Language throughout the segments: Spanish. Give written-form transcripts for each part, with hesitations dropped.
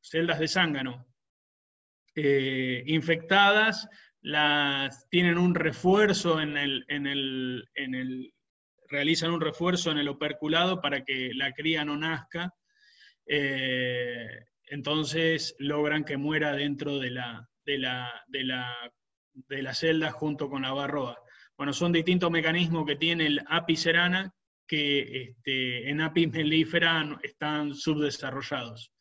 celdas de zángano infectadas, tienen un refuerzo realizan un refuerzo en el operculado para que la cría no nazca, entonces logran que muera dentro de la celda junto con la varroa. Bueno, son distintos mecanismos que tiene el Apis cerana que en Apis mellifera están subdesarrollados.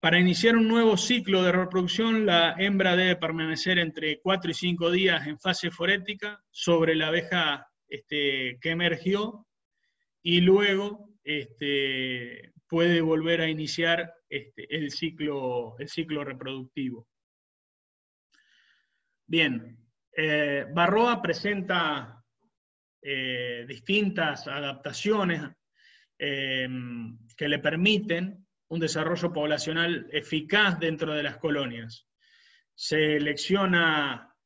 Para iniciar un nuevo ciclo de reproducción, la hembra debe permanecer entre 4 y 5 días en fase forética sobre la abeja que emergió, y luego puede volver a iniciar el ciclo reproductivo. Bien, Varroa presenta distintas adaptaciones que le permiten un desarrollo poblacional eficaz dentro de las colonias. Selecciona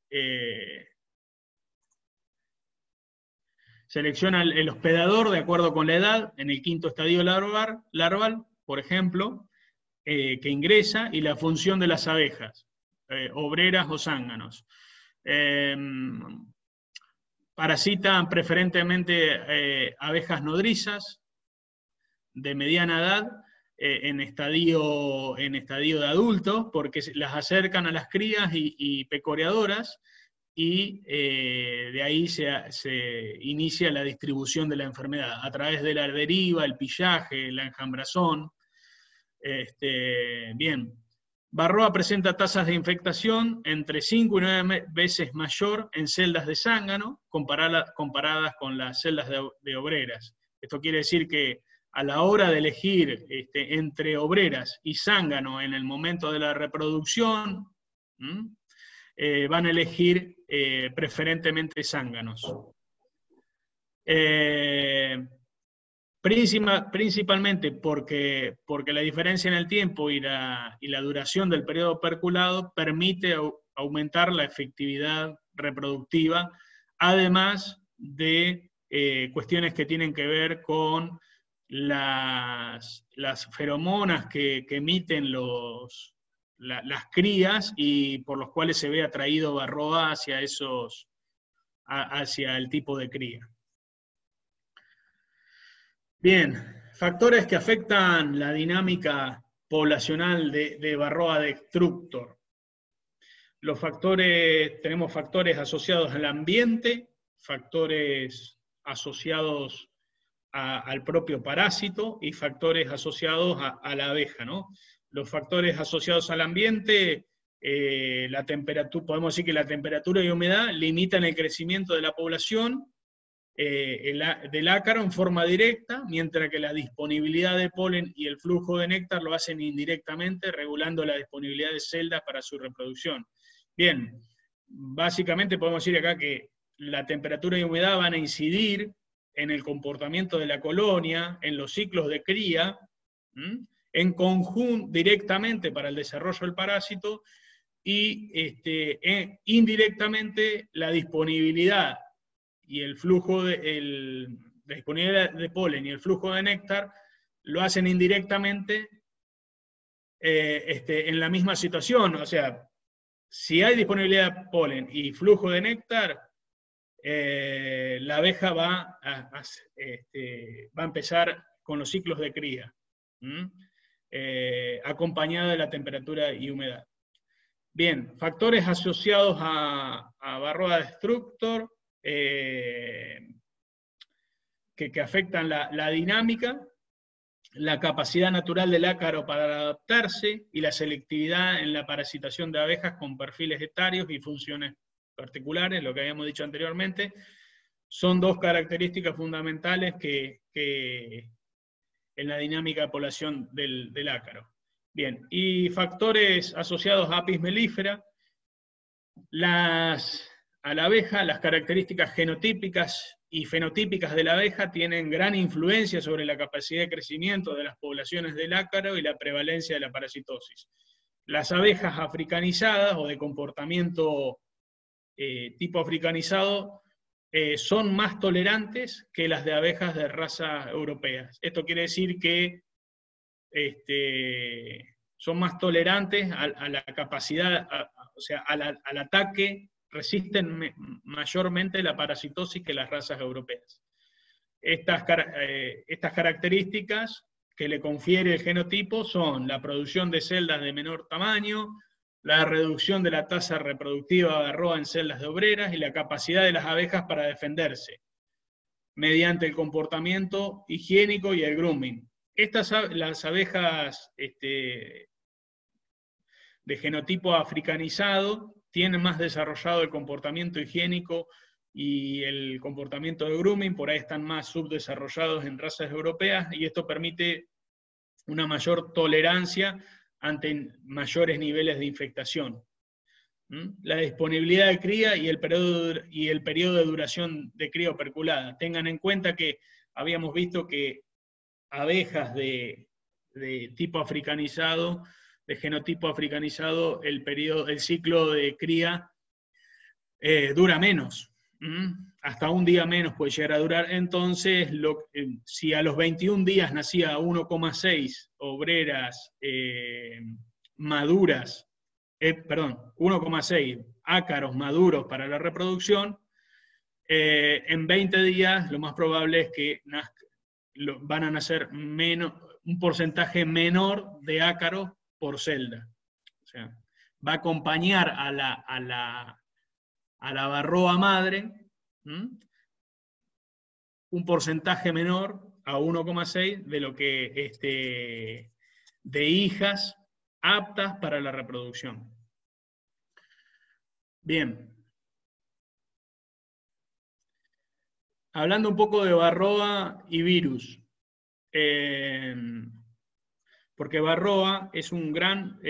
el hospedador de acuerdo con la edad, en el quinto estadio larval, por ejemplo, que ingresa, y la función de las abejas, obreras o zánganos. Parasitan preferentemente abejas nodrizas de mediana edad, en estadio de adulto, porque las acercan a las crías y pecoreadoras, y de ahí se inicia la distribución de la enfermedad, a través de la deriva, el pillaje, la enjambrazón. Bien, Varroa presenta tasas de infectación entre 5 y 9 veces mayor en celdas de zángano, comparadas con las celdas de obreras. Esto quiere decir que a la hora de elegir entre obreras y zángano en el momento de la reproducción, van a elegir preferentemente zánganos. Principalmente porque la diferencia en el tiempo y la duración del periodo operculado permite aumentar la efectividad reproductiva, además de cuestiones que tienen que ver con las feromonas que emiten las crías, y por los cuales se ve atraído Varroa hacia el tipo de cría. Bien, factores que afectan la dinámica poblacional de Varroa destructor. Tenemos factores asociados al ambiente, factores asociados al propio parásito, y factores asociados a la abeja, ¿no? Los factores asociados al ambiente, la temperatura, podemos decir que la temperatura y humedad limitan el crecimiento de la población del ácaro en forma directa, mientras que la disponibilidad de polen y el flujo de néctar lo hacen indirectamente, regulando la disponibilidad de celdas para su reproducción. Bien, básicamente podemos decir acá que la temperatura y humedad van a incidir en el comportamiento de la colonia, en los ciclos de cría, en conjunto directamente para el desarrollo del parásito, y indirectamente la disponibilidad y el flujo la disponibilidad de polen y el flujo de néctar lo hacen indirectamente en la misma situación. O sea, si hay disponibilidad de polen y flujo de néctar, la abeja va a empezar con los ciclos de cría, acompañada de la temperatura y humedad. Bien, factores asociados a Varroa destructor que afectan la dinámica, la capacidad natural del ácaro para adaptarse y la selectividad en la parasitación de abejas con perfiles etarios y funciones particulares, lo que habíamos dicho anteriormente, son dos características fundamentales que en la dinámica de población del ácaro. Bien, y factores asociados a Apis mellifera, a la abeja, las características genotípicas y fenotípicas de la abeja tienen gran influencia sobre la capacidad de crecimiento de las poblaciones del ácaro y la prevalencia de la parasitosis. Las abejas africanizadas o de comportamiento tipo africanizado son más tolerantes que las de abejas de raza europeas. Esto quiere decir que son más tolerantes a la capacidad, o sea, al ataque, resisten mayormente la parasitosis que las razas europeas. Estas características que le confiere el genotipo son la producción de celdas de menor tamaño, la reducción de la tasa reproductiva de varroa en celdas de obreras y la capacidad de las abejas para defenderse, mediante el comportamiento higiénico y el grooming. Las abejas de genotipo africanizado tienen más desarrollado el comportamiento higiénico y el comportamiento de grooming, por ahí están más subdesarrollados en razas europeas, y esto permite una mayor tolerancia ante mayores niveles de infectación. La disponibilidad de cría y el periodo de duración de cría operculada. Tengan en cuenta que habíamos visto que abejas de tipo africanizado, de genotipo africanizado, el ciclo de cría dura menos. Hasta un día menos puede llegar a durar. Entonces, si a los 21 días nacía 1,6 obreras maduras, 1,6 ácaros maduros para la reproducción, en 20 días lo más probable es que van a nacer un porcentaje menor de ácaros por celda. O sea, va a acompañar a la varroa madre un porcentaje menor a 1,6 de lo que de hijas aptas para la reproducción. Bien. Hablando un poco de varroa y virus. Porque varroa es un gran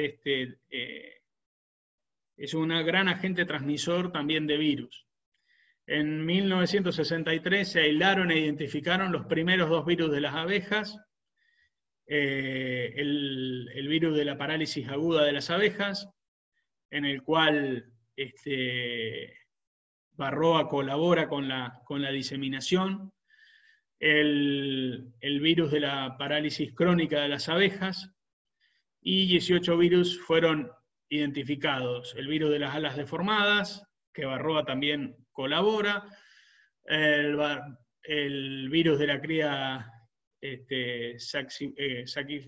agente transmisor también de virus. En 1963 se aislaron e identificaron los primeros 2 virus de las abejas, el virus de la parálisis aguda de las abejas, en el cual varroa colabora con la diseminación, el virus de la parálisis crónica de las abejas, y 18 virus fueron identificados. El virus de las alas deformadas, que varroa también colabora, el virus de la cría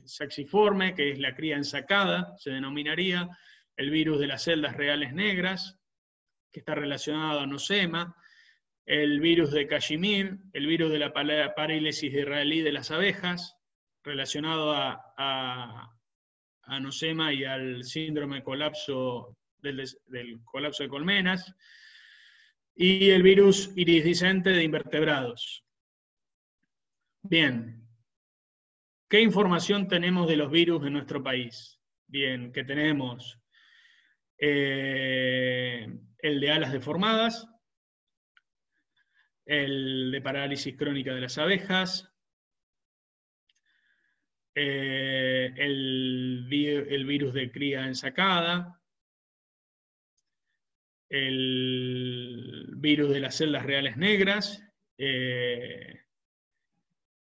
saxiforme, que es la cría ensacada, se denominaría, el virus de las celdas reales negras, que está relacionado a nosema, el virus de Cachemir, el virus de la parálisis israelí de las abejas, relacionado a nosema y al síndrome del colapso de colmenas, y el virus iridiscente de invertebrados. Bien, ¿qué información tenemos de los virus en nuestro país? Bien, que tenemos el de alas deformadas, el de parálisis crónica de las abejas, el virus de cría ensacada, el virus de las celdas reales negras,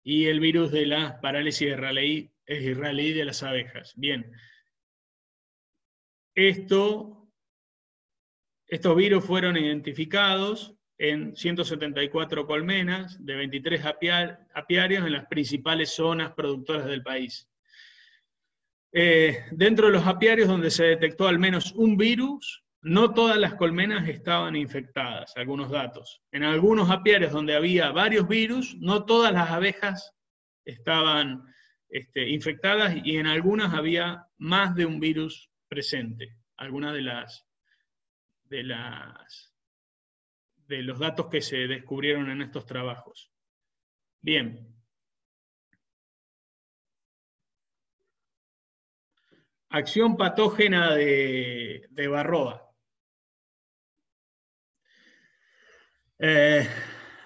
y el virus de la parálisis israelí de las abejas. Bien. Estos virus fueron identificados en 174 colmenas de 23 apiarios en las principales zonas productoras del país. Dentro de los apiarios donde se detectó al menos un virus, no todas las colmenas estaban infectadas, algunos datos. En algunos apiarios donde había varios virus, no todas las abejas estaban infectadas, y en algunas había más de un virus presente. Algunas de los datos que se descubrieron en estos trabajos. Bien. Acción patógena de varroa.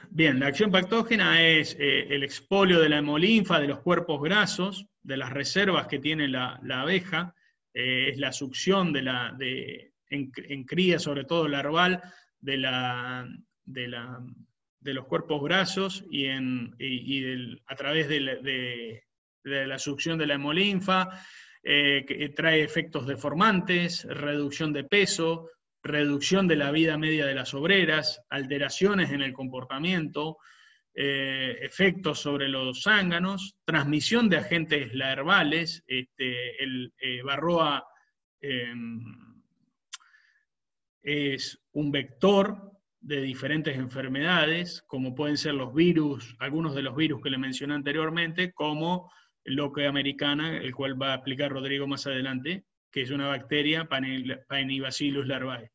Bien, la acción patógena es el expolio de la hemolinfa, de los cuerpos grasos, de las reservas que tiene la abeja, es la succión en cría, sobre todo larval, de los cuerpos grasos, y a través de la succión de la hemolinfa, que trae efectos deformantes, reducción de peso, reducción de la vida media de las obreras, alteraciones en el comportamiento, efectos sobre los zánganos, transmisión de agentes larvales. El Varroa es un vector de diferentes enfermedades, como pueden ser los virus, algunos de los virus que le mencioné anteriormente, como el loque americana, el cual va a explicar Rodrigo más adelante, que es una bacteria, Paenibacillus larvae.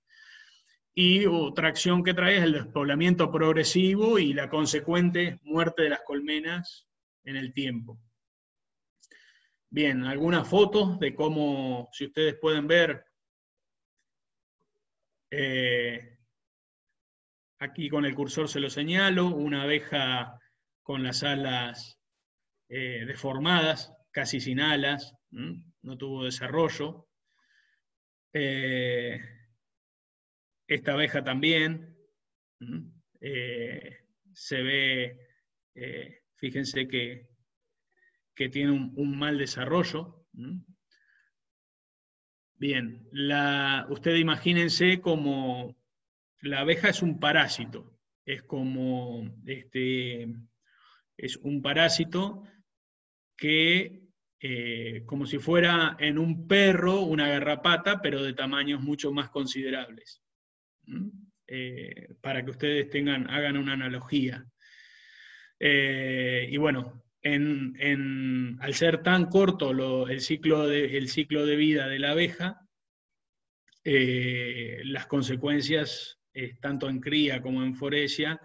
Y otra acción que trae es el despoblamiento progresivo y la consecuente muerte de las colmenas en el tiempo. Bien, algunas fotos de cómo, si ustedes pueden ver, aquí con el cursor se lo señalo, una abeja con las alas deformadas, casi sin alas, no tuvo desarrollo. Esta abeja también, se ve, fíjense que tiene un mal desarrollo. Bien, ustedes imagínense como la abeja es un parásito, es como es un parásito que, como si fuera en un perro una garrapata, pero de tamaños mucho más considerables. Para que ustedes hagan una analogía. Y bueno, al ser tan corto el ciclo de vida de la abeja, las consecuencias, tanto en cría como en foresia,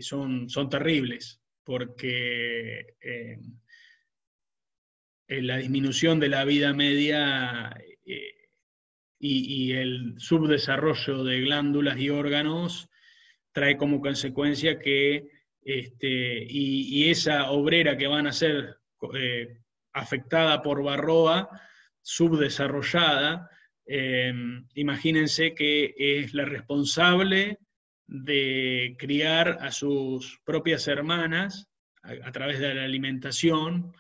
son terribles, porque la disminución de la vida media y el subdesarrollo de glándulas y órganos trae como consecuencia que y esa obrera que van a ser afectada por Varroa, subdesarrollada, imagínense que es la responsable de criar a sus propias hermanas a través de la alimentación.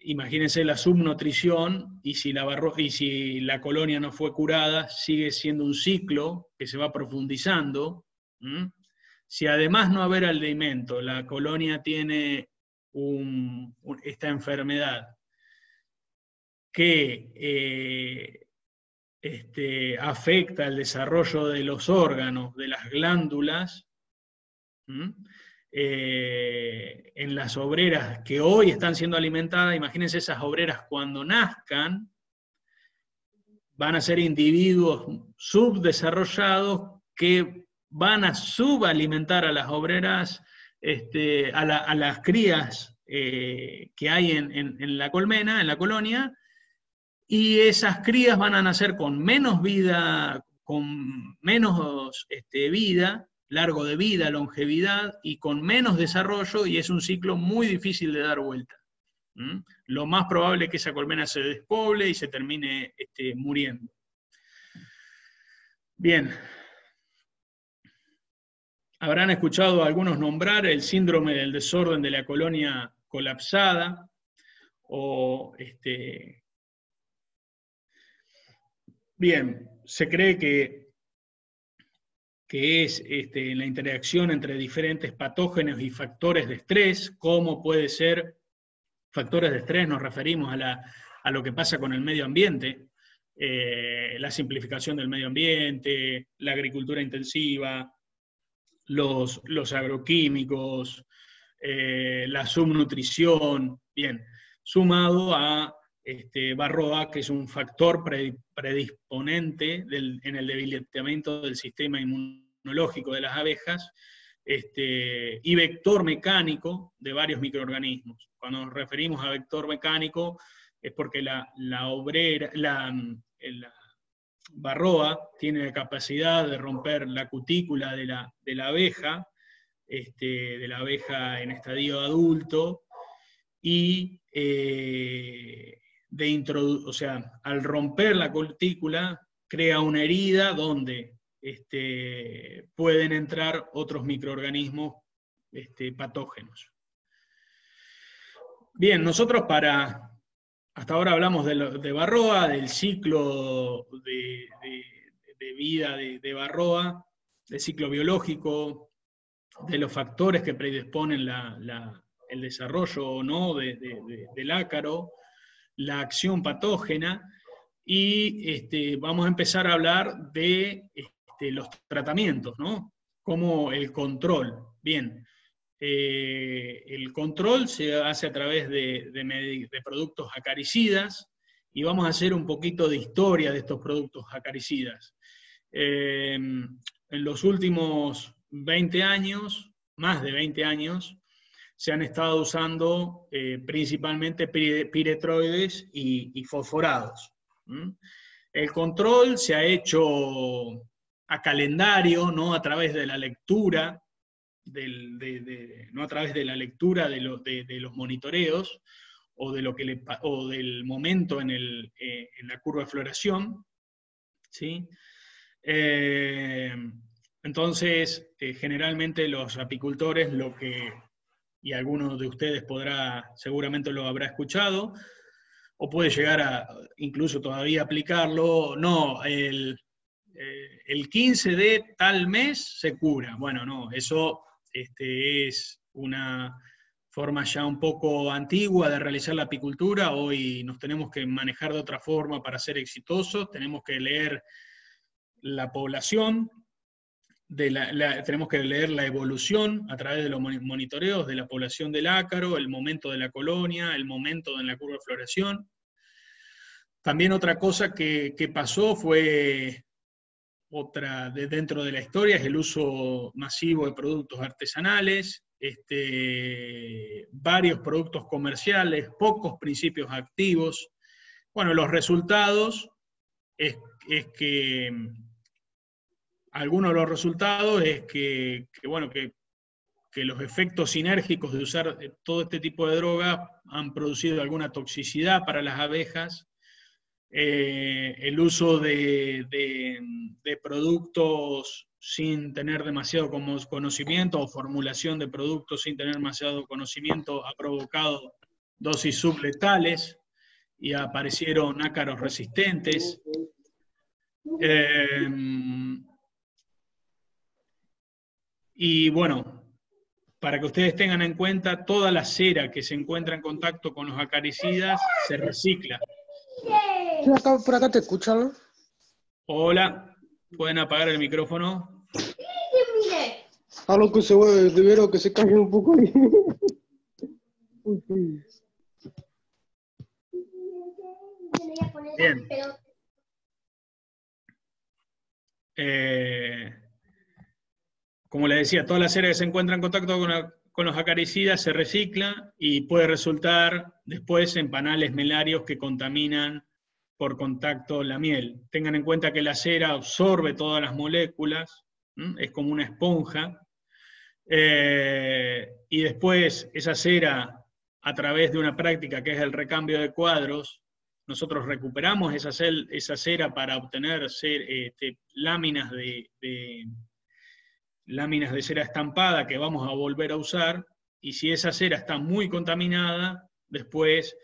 Imagínense la subnutrición, y si la colonia no fue curada, sigue siendo un ciclo que se va profundizando. Si además no haber alimento, la colonia tiene esta enfermedad que afecta el desarrollo de los órganos, de las glándulas, en las obreras que hoy están siendo alimentadas, imagínense esas obreras cuando nazcan, van a ser individuos subdesarrollados que van a subalimentar a las obreras, a las crías que hay en la colmena, en la colonia, y esas crías van a nacer con menos vida, largo de vida, longevidad, y con menos desarrollo, y es un ciclo muy difícil de dar vuelta. Lo más probable es que esa colmena se despoble y se termine muriendo. Bien. Habrán escuchado a algunos nombrar el síndrome del desorden de la colonia colapsada, o bien, se cree que es la interacción entre diferentes patógenos y factores de estrés. ¿Cómo puede ser factores de estrés? Nos referimos a lo que pasa con el medio ambiente, la simplificación del medio ambiente, la agricultura intensiva, los agroquímicos, la subnutrición, bien, sumado a Varroa, que es un factor predisponente en el debilitamiento del sistema inmunológico de las abejas, y vector mecánico de varios microorganismos. Cuando nos referimos a vector mecánico es porque la Varroa tiene la capacidad de romper la cutícula de la abeja, de la abeja en estadio adulto, y o sea, al romper la cutícula crea una herida donde pueden entrar otros microorganismos patógenos. Bien, nosotros hasta ahora hablamos de Varroa, del ciclo de vida de Varroa, del ciclo biológico, de los factores que predisponen el desarrollo o no del ácaro, la acción patógena, y vamos a empezar a hablar de los tratamientos, ¿no? Como el control. Bien, el control se hace a través de productos acaricidas, y vamos a hacer un poquito de historia de estos productos acaricidas. En los últimos 20 años, más de 20 años, se han estado usando principalmente piretroides y fosforados. El control se ha hecho a calendario, no a través de la lectura, no a través de la lectura de los monitoreos o del momento en la curva de floración, ¿sí? Entonces, generalmente los apicultores y algunos de ustedes seguramente lo habrá escuchado, o puede llegar a incluso todavía aplicarlo, no, el 15 de tal mes se cura. Bueno, no, eso es una forma ya un poco antigua de realizar la apicultura. Hoy nos tenemos que manejar de otra forma para ser exitosos, tenemos que leer la población, tenemos que leer la evolución a través de los monitoreos de la población del ácaro, el momento de la colonia, el momento en la curva de floración. También otra cosa que pasó fue dentro de la historia, es el uso masivo de productos artesanales, varios productos comerciales, pocos principios activos. Bueno, los resultados es que algunos de los resultados es que los efectos sinérgicos de usar todo este tipo de drogas han producido alguna toxicidad para las abejas. El uso de productos sin tener demasiado conocimiento, o formulación de productos sin tener demasiado conocimiento, ha provocado dosis subletales y aparecieron ácaros resistentes. Y bueno, para que ustedes tengan en cuenta, toda la cera que se encuentra en contacto con los acaricidas se recicla. Por acá te escuchan, ¿no? Hola, ¿pueden apagar el micrófono? A lo que se ve, de que se callen un poco ahí. Bien. Como les decía, toda la cera que se encuentra en contacto con los acaricidas se recicla y puede resultar después en panales melarios que contaminan por contacto la miel. Tengan en cuenta que la cera absorbe todas las moléculas, es como una esponja, y después esa cera, a través de una práctica que es el recambio de cuadros, nosotros recuperamos esa cera para obtener láminas de cera estampada que vamos a volver a usar, y si esa cera está muy contaminada, después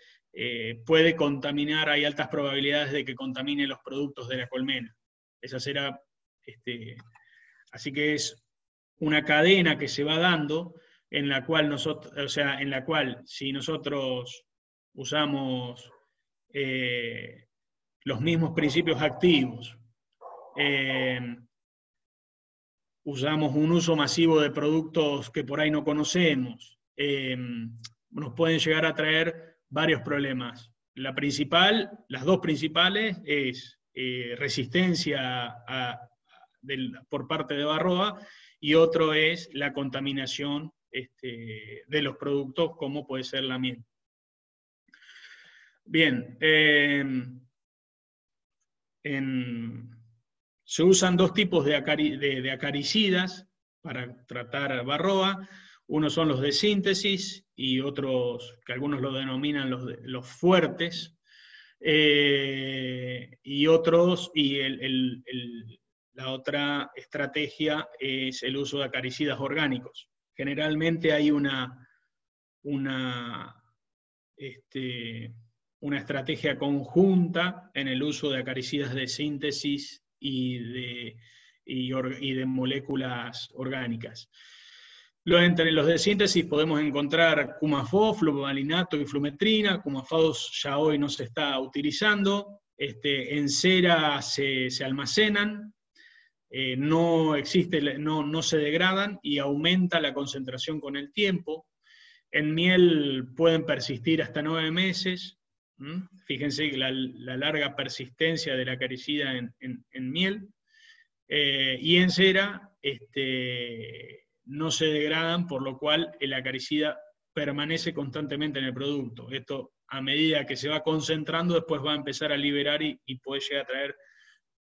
puede contaminar, hay altas probabilidades de que contamine los productos de la colmena. Esa cera, así que es una cadena que se va dando, en la cual si nosotros usamos los mismos principios activos, usamos un uso masivo de productos que por ahí no conocemos, nos pueden llegar a traer varios problemas. Las dos principales es resistencia por parte de Varroa, y otro es la contaminación de los productos, como puede ser la miel. Bien, se usan dos tipos de acaricidas para tratar Varroa. Unos son los de síntesis y otros que algunos lo denominan los fuertes. La otra estrategia es el uso de acaricidas orgánicos. generalmente hay una estrategia conjunta en el uso de acaricidas de síntesis y de moléculas orgánicas. Entre los de síntesis podemos encontrar Cumafos, fluvomalinato y flumetrina. Cumafos ya hoy no se está utilizando. En cera se almacenan, no se degradan y aumenta la concentración con el tiempo. En miel pueden persistir hasta 9 meses. Fíjense la larga persistencia del acaricida en miel. Y en cera no se degradan, por lo cual el acaricida permanece constantemente en el producto. Esto, a medida que se va concentrando, después va a empezar a liberar y puede llegar a traer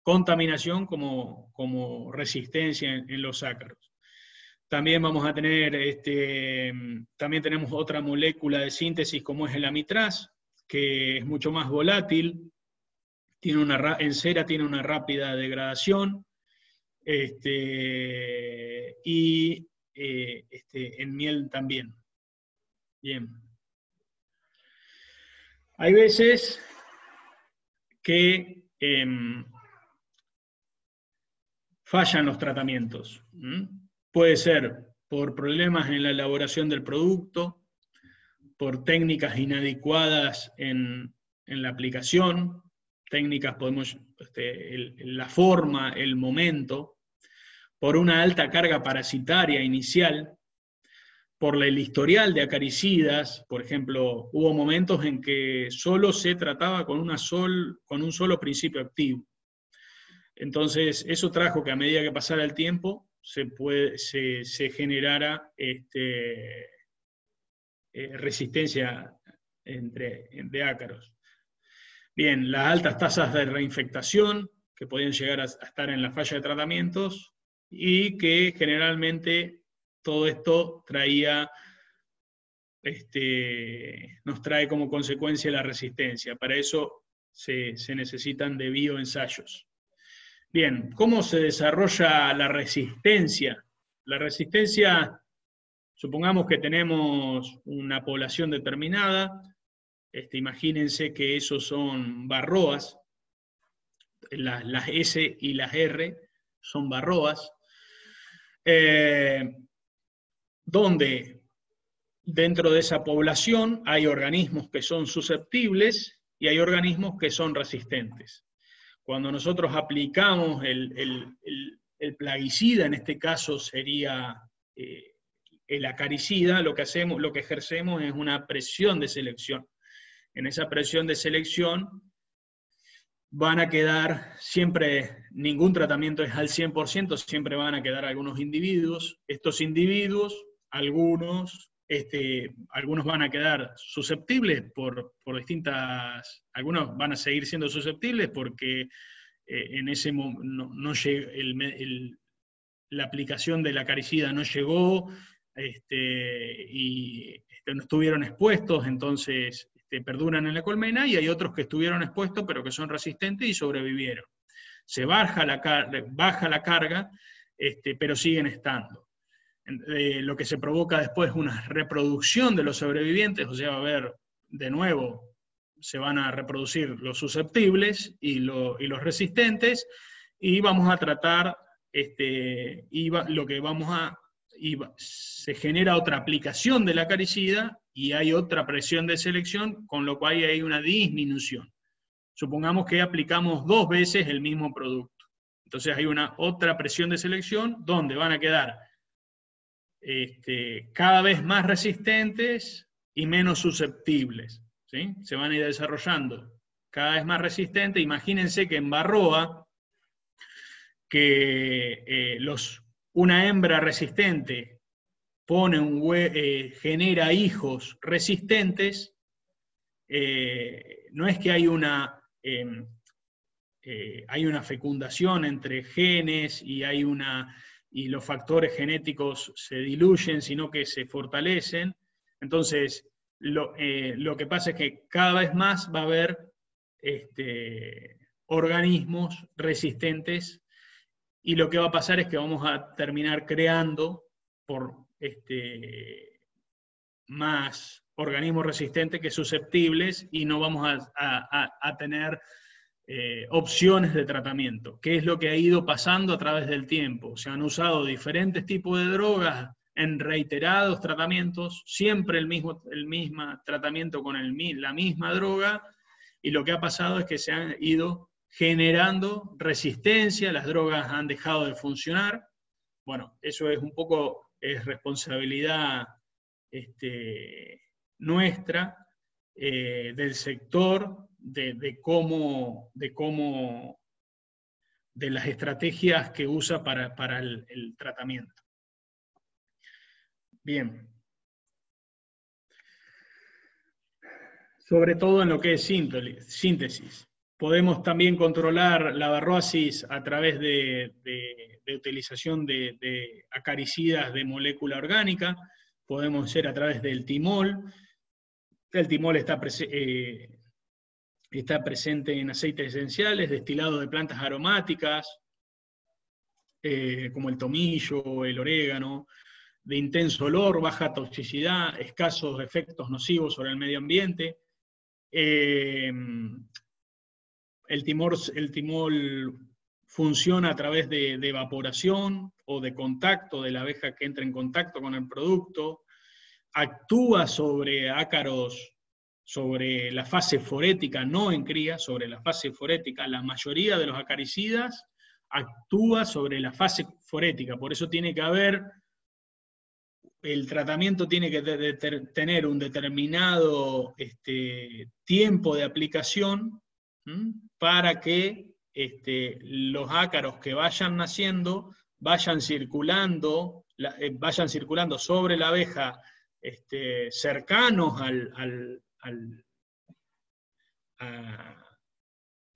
contaminación como resistencia en los ácaros. También vamos a tener, también tenemos otra molécula de síntesis como es el amitraz, que es mucho más volátil, en cera tiene una rápida degradación, y en miel también. Bien. Hay veces que fallan los tratamientos. Puede ser por problemas en la elaboración del producto, por técnicas inadecuadas en la aplicación, técnicas la forma, el momento, por una alta carga parasitaria inicial, por el historial de acaricidas. Por ejemplo, hubo momentos en que solo se trataba con un solo principio activo. Entonces, eso trajo que a medida que pasara el tiempo, se generara resistencia de ácaros. Bien, las altas tasas de reinfectación, que podían llegar a estar en la falla de tratamientos, y que generalmente todo esto nos trae como consecuencia la resistencia. Para eso se necesitan de bioensayos. Bien, ¿cómo se desarrolla la resistencia? La resistencia, supongamos que tenemos una población determinada, imagínense que esos son varroas, las S y las R son varroas, donde dentro de esa población hay organismos que son susceptibles y hay organismos que son resistentes. Cuando nosotros aplicamos el plaguicida, en este caso sería el acaricida, lo que ejercemos es una presión de selección. En esa presión de selección van a quedar siempre, ningún tratamiento es al 100%, siempre van a quedar algunos individuos. Estos individuos, algunos van a quedar susceptibles por distintas, algunos van a seguir siendo susceptibles porque en ese momento la aplicación del acaricida no llegó, y no estuvieron expuestos, entonces perduran en la colmena, y hay otros que estuvieron expuestos pero que son resistentes y sobrevivieron. Se baja la carga, pero siguen estando. Lo que se provoca después es una reproducción de los sobrevivientes, o sea, va a haber, de nuevo, se van a reproducir los susceptibles y los resistentes, y vamos a tratar, se genera otra aplicación del acaricida, y hay otra presión de selección, con lo cual hay una disminución. Supongamos que aplicamos 2 veces el mismo producto. Entonces hay otra presión de selección, donde van a quedar cada vez más resistentes y menos susceptibles, ¿sí? Se van a ir desarrollando cada vez más resistentes. Imagínense que en varroa, que una hembra resistente genera hijos resistentes, no es que hay una fecundación entre genes y los factores genéticos se diluyen, sino que se fortalecen. Entonces, lo que pasa es que cada vez más va a haber organismos resistentes, y lo que va a pasar es que vamos a terminar creando, por más organismos resistentes que susceptibles y no vamos a tener opciones de tratamiento. ¿Qué es lo que ha ido pasando a través del tiempo? Se han usado diferentes tipos de drogas en reiterados tratamientos, siempre el mismo tratamiento con la misma droga, y lo que ha pasado es que se han ido generando resistencia, las drogas han dejado de funcionar. Bueno, eso es un poco responsabilidad nuestra, del sector, de las estrategias que usa para el tratamiento. Bien. Sobre todo en lo que es síntesis. Podemos también controlar la varrosis a través de utilización de acaricidas de molécula orgánica. Podemos ser a través del timol. El timol está presente en aceites esenciales, destilados de plantas aromáticas, como el tomillo o el orégano, de intenso olor, baja toxicidad, escasos efectos nocivos sobre el medio ambiente. El timol funciona a través de evaporación o de contacto de la abeja que entra en contacto con el producto, actúa sobre ácaros, sobre la fase forética, no en cría, sobre la fase forética. La mayoría de los acaricidas actúa sobre la fase forética, por eso tiene que haber, el tratamiento tiene que tener un determinado tiempo de aplicación, para que los ácaros que vayan naciendo vayan circulando sobre la abeja, cercanos a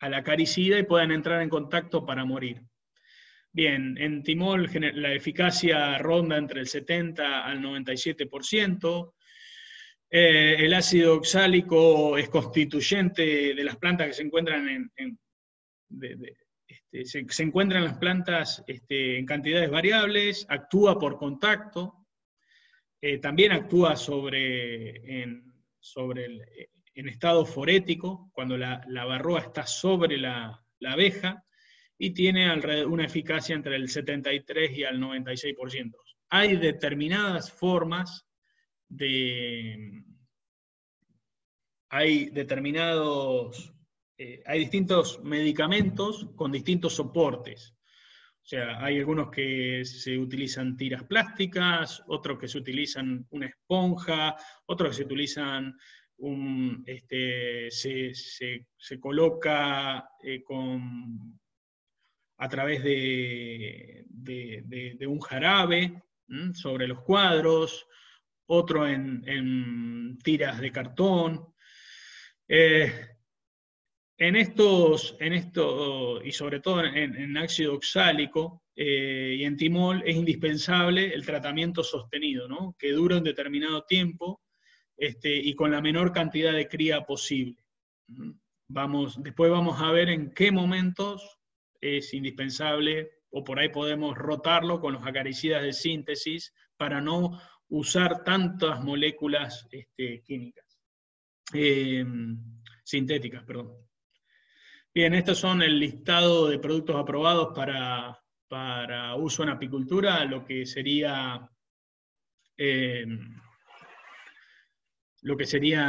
la acaricida, y puedan entrar en contacto para morir. Bien, en timol la eficacia ronda entre el 70 al 97%. El ácido oxálico es constituyente de las plantas que se encuentran se encuentran en las plantas en cantidades variables, actúa por contacto, también actúa en estado forético, cuando la varroa está sobre la abeja, y tiene una eficacia entre el 73 y el 96%. Hay determinadas formas hay distintos medicamentos con distintos soportes. O sea, hay algunos que se utilizan tiras plásticas, otros que se utilizan una esponja, otros que se utilizan se coloca a través de un jarabe sobre los cuadros, otro en tiras de cartón. Y sobre todo en ácido oxálico y en timol, es indispensable el tratamiento sostenido, ¿no? Que dura un determinado tiempo y con la menor cantidad de cría posible. Después vamos a ver en qué momentos es indispensable, o por ahí podemos rotarlo con los acaricidas de síntesis para no usar tantas moléculas químicas, sintéticas, perdón. Bien, estos son el listado de productos aprobados para uso en apicultura, lo que sería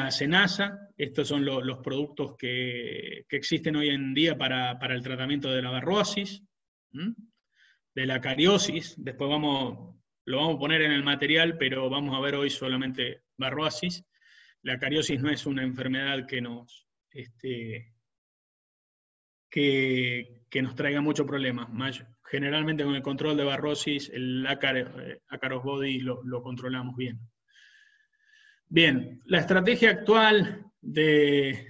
SENASA. Estos son los productos que existen hoy en día para el tratamiento de la varrosis, de la cariosis. Después lo vamos a poner en el material, pero vamos a ver hoy solamente varrosis. La cariosis no es una enfermedad que nos traiga muchos problemas. Generalmente con el control de varrosis, el ácaros body lo controlamos bien. Bien, la estrategia actual de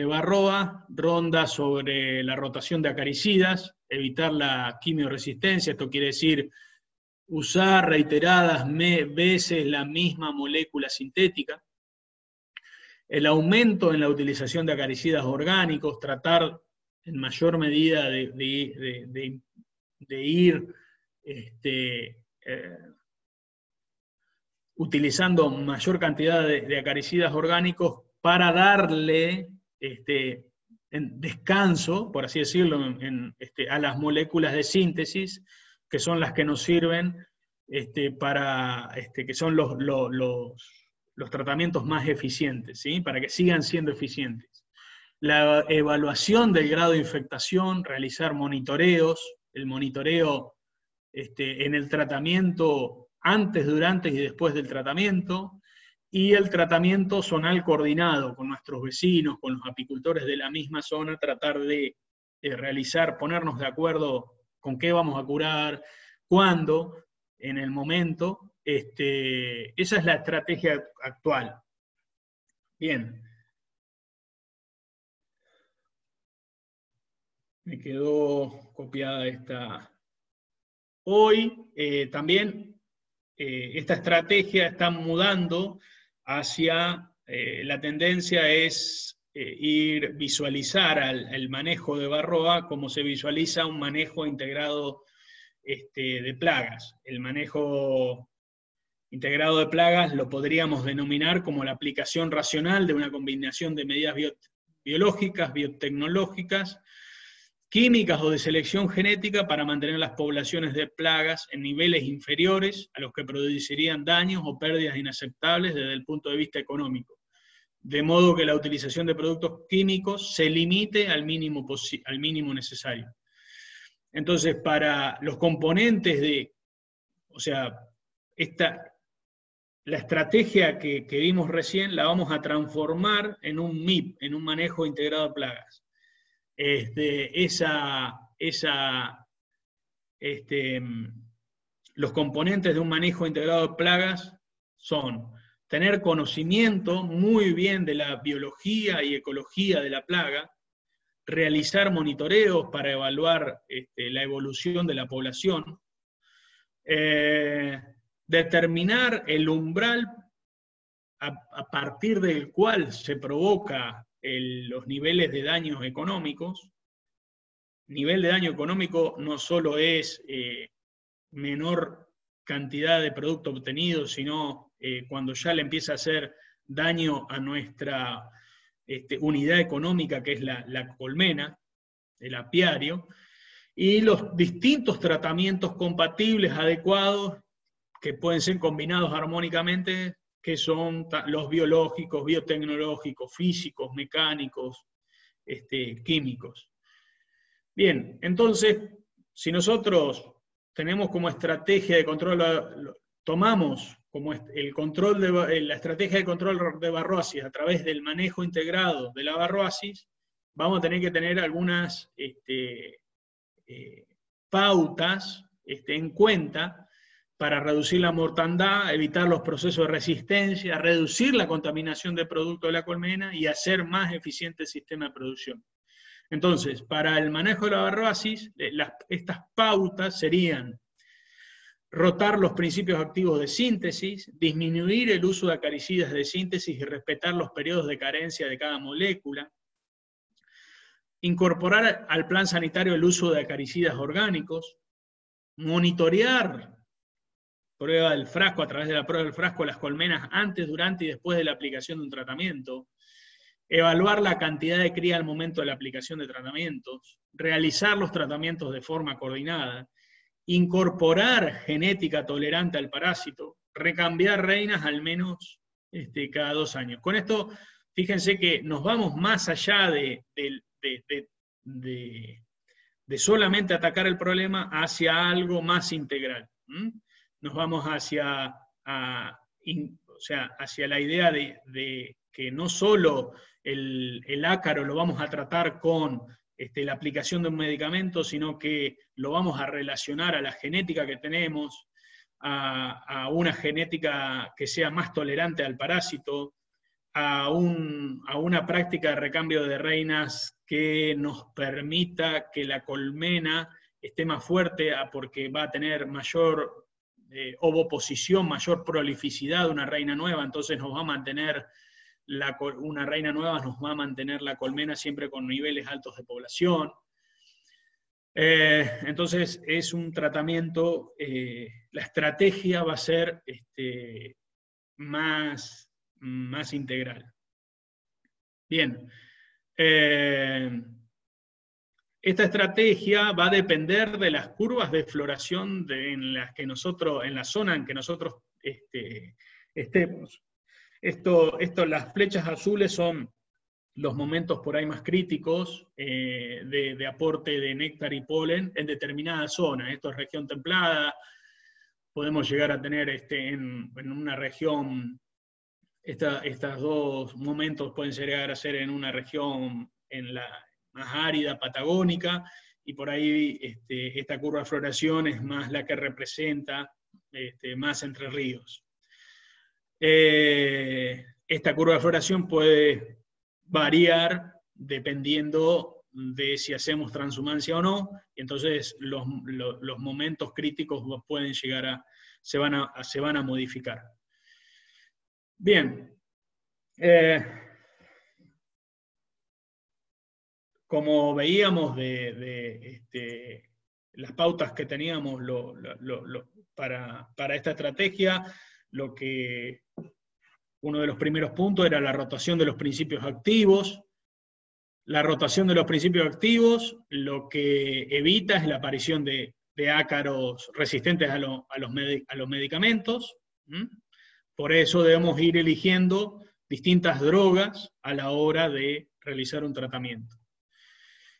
varroa ronda sobre la rotación de acaricidas, evitar la quimioresistencia. Esto quiere decir usar reiteradas veces la misma molécula sintética. El aumento en la utilización de acaricidas orgánicos, tratar en mayor medida de ir utilizando mayor cantidad de acaricidas orgánicos para darle descanso, por así decirlo, a las moléculas de síntesis, que son las que nos sirven que son los tratamientos más eficientes, ¿sí? Para que sigan siendo eficientes. La evaluación del grado de infectación, realizar monitoreos, el monitoreo en el tratamiento antes, durante y después del tratamiento, y el tratamiento zonal coordinado con nuestros vecinos, con los apicultores de la misma zona, tratar de ponernos de acuerdo con qué vamos a curar, cuándo, en el momento. Esa es la estrategia actual. Bien. Me quedó copiada esta. Hoy también esta estrategia está mudando hacia, la tendencia es visualizar el manejo de varroa como se visualiza un manejo integrado de plagas. El manejo integrado de plagas lo podríamos denominar como la aplicación racional de una combinación de medidas biológicas, biotecnológicas, químicas o de selección genética para mantener las poblaciones de plagas en niveles inferiores a los que producirían daños o pérdidas inaceptables desde el punto de vista económico, de modo que la utilización de productos químicos se limite al mínimo necesario. Entonces, para los componentes la estrategia que vimos recién la vamos a transformar en un MIP, en un manejo integrado de plagas. Los componentes de un manejo integrado de plagas son tener conocimiento muy bien de la biología y ecología de la plaga, realizar monitoreos para evaluar la evolución de la población, determinar el umbral a partir del cual se provoca los niveles de daños económicos. Nivel de daño económico no solo es menor cantidad de producto obtenido, sino cuando ya le empieza a hacer daño a nuestra unidad económica, que es la colmena, el apiario, y los distintos tratamientos compatibles, adecuados, que pueden ser combinados armónicamente, que son los biológicos, biotecnológicos, físicos, mecánicos, químicos. Bien, entonces, si nosotros tenemos como estrategia de control, tomamos como la estrategia de control de varroasis a través del manejo integrado de la varroasis, vamos a tener que tener algunas pautas en cuenta para reducir la mortandad, evitar los procesos de resistencia, reducir la contaminación de producto de la colmena y hacer más eficiente el sistema de producción. Entonces, para el manejo de la varroasis, estas pautas serían rotar los principios activos de síntesis, disminuir el uso de acaricidas de síntesis y respetar los periodos de carencia de cada molécula, incorporar al plan sanitario el uso de acaricidas orgánicos, monitorear prueba del frasco, a través de la prueba del frasco, las colmenas antes, durante y después de la aplicación de un tratamiento, evaluar la cantidad de cría al momento de la aplicación de tratamientos, realizar los tratamientos de forma coordinada, incorporar genética tolerante al parásito, recambiar reinas al menos cada 2 años. Con esto, fíjense que nos vamos más allá de solamente atacar el problema hacia algo más integral. Nos vamos hacia la idea de que no solo el ácaro lo vamos a tratar con la aplicación de un medicamento, sino que lo vamos a relacionar a la genética que tenemos, a una genética que sea más tolerante al parásito, a una práctica de recambio de reinas que nos permita que la colmena esté más fuerte, porque va a tener mayor ovoposición, mayor prolificidad de una reina nueva, entonces nos va a mantener una reina nueva nos va a mantener la colmena siempre con niveles altos de población. Entonces es un tratamiento, la estrategia va a ser más integral. Bien. Esta estrategia va a depender de las curvas de floración en la zona en que nosotros estemos. Las flechas azules son los momentos por ahí más críticos de aporte de néctar y polen en determinada zona. Esto es región templada, podemos llegar a tener en una región, estos dos momentos pueden llegar a ser en una región en la más árida, patagónica, y por ahí esta curva de floración es más la que representa más Entre Ríos. Esta curva de floración puede variar dependiendo de si hacemos transhumancia o no, y entonces los momentos críticos pueden llegar se van a modificar. Bien. Como veíamos de las pautas que teníamos para esta estrategia, uno de los primeros puntos era la rotación de los principios activos. La rotación de los principios activos lo que evita es la aparición de ácaros resistentes a los medicamentos. Por eso debemos ir eligiendo distintas drogas a la hora de realizar un tratamiento.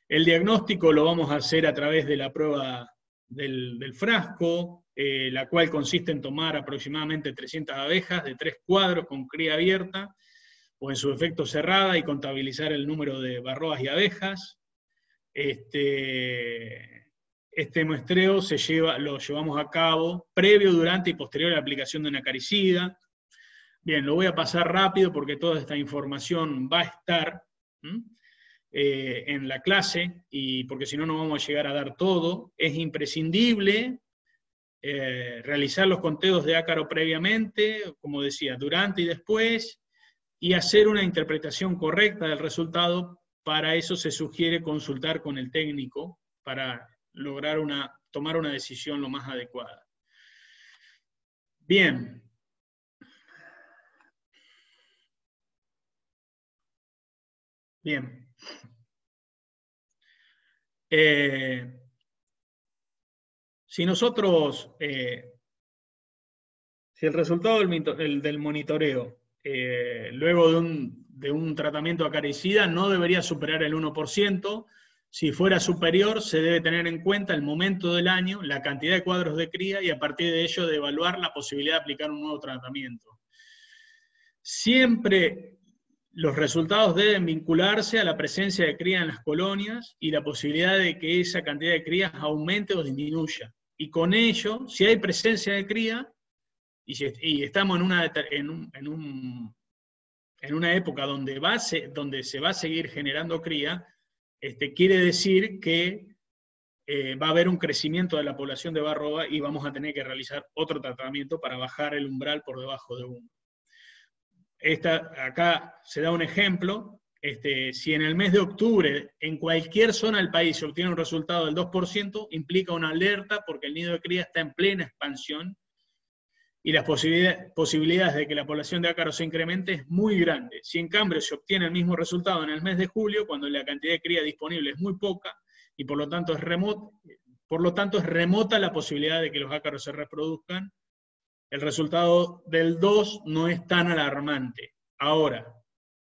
El diagnóstico lo vamos a hacer a través de la prueba del frasco, la cual consiste en tomar aproximadamente 300 abejas de 3 cuadros con cría abierta, o en su efecto cerrada, y contabilizar el número de varroas y abejas. Este muestreo lo llevamos a cabo previo, durante y posterior a la aplicación de un acaricida. Bien, lo voy a pasar rápido porque toda esta información va a estar en la clase, y porque si no, no vamos a llegar a dar todo. Es imprescindible realizar los conteos de ácaro previamente, como decía, durante y después, y hacer una interpretación correcta del resultado. Para eso se sugiere consultar con el técnico para lograr tomar una decisión lo más adecuada. Bien. Bien. Si nosotros, si el resultado del monitoreo, luego de un tratamiento acaricida, no debería superar el 1%, si fuera superior, se debe tener en cuenta el momento del año, la cantidad de cuadros de cría, y a partir de ello de evaluar la posibilidad de aplicar un nuevo tratamiento. Siempre los resultados deben vincularse a la presencia de cría en las colonias y la posibilidad de que esa cantidad de crías aumente o disminuya. Y con ello, si hay presencia de cría, y estamos en una época donde se va a seguir generando cría, quiere decir que va a haber un crecimiento de la población de varroa y vamos a tener que realizar otro tratamiento para bajar el umbral por debajo de 1. Acá se da un ejemplo. Si en el mes de octubre en cualquier zona del país se obtiene un resultado del 2%, implica una alerta porque el nido de cría está en plena expansión y las posibilidades de que la población de ácaros se incremente es muy grande. Si en cambio se obtiene el mismo resultado en el mes de julio, cuando la cantidad de cría disponible es muy poca y por lo tanto es remota la posibilidad de que los ácaros se reproduzcan, el resultado del 2 no es tan alarmante. Ahora,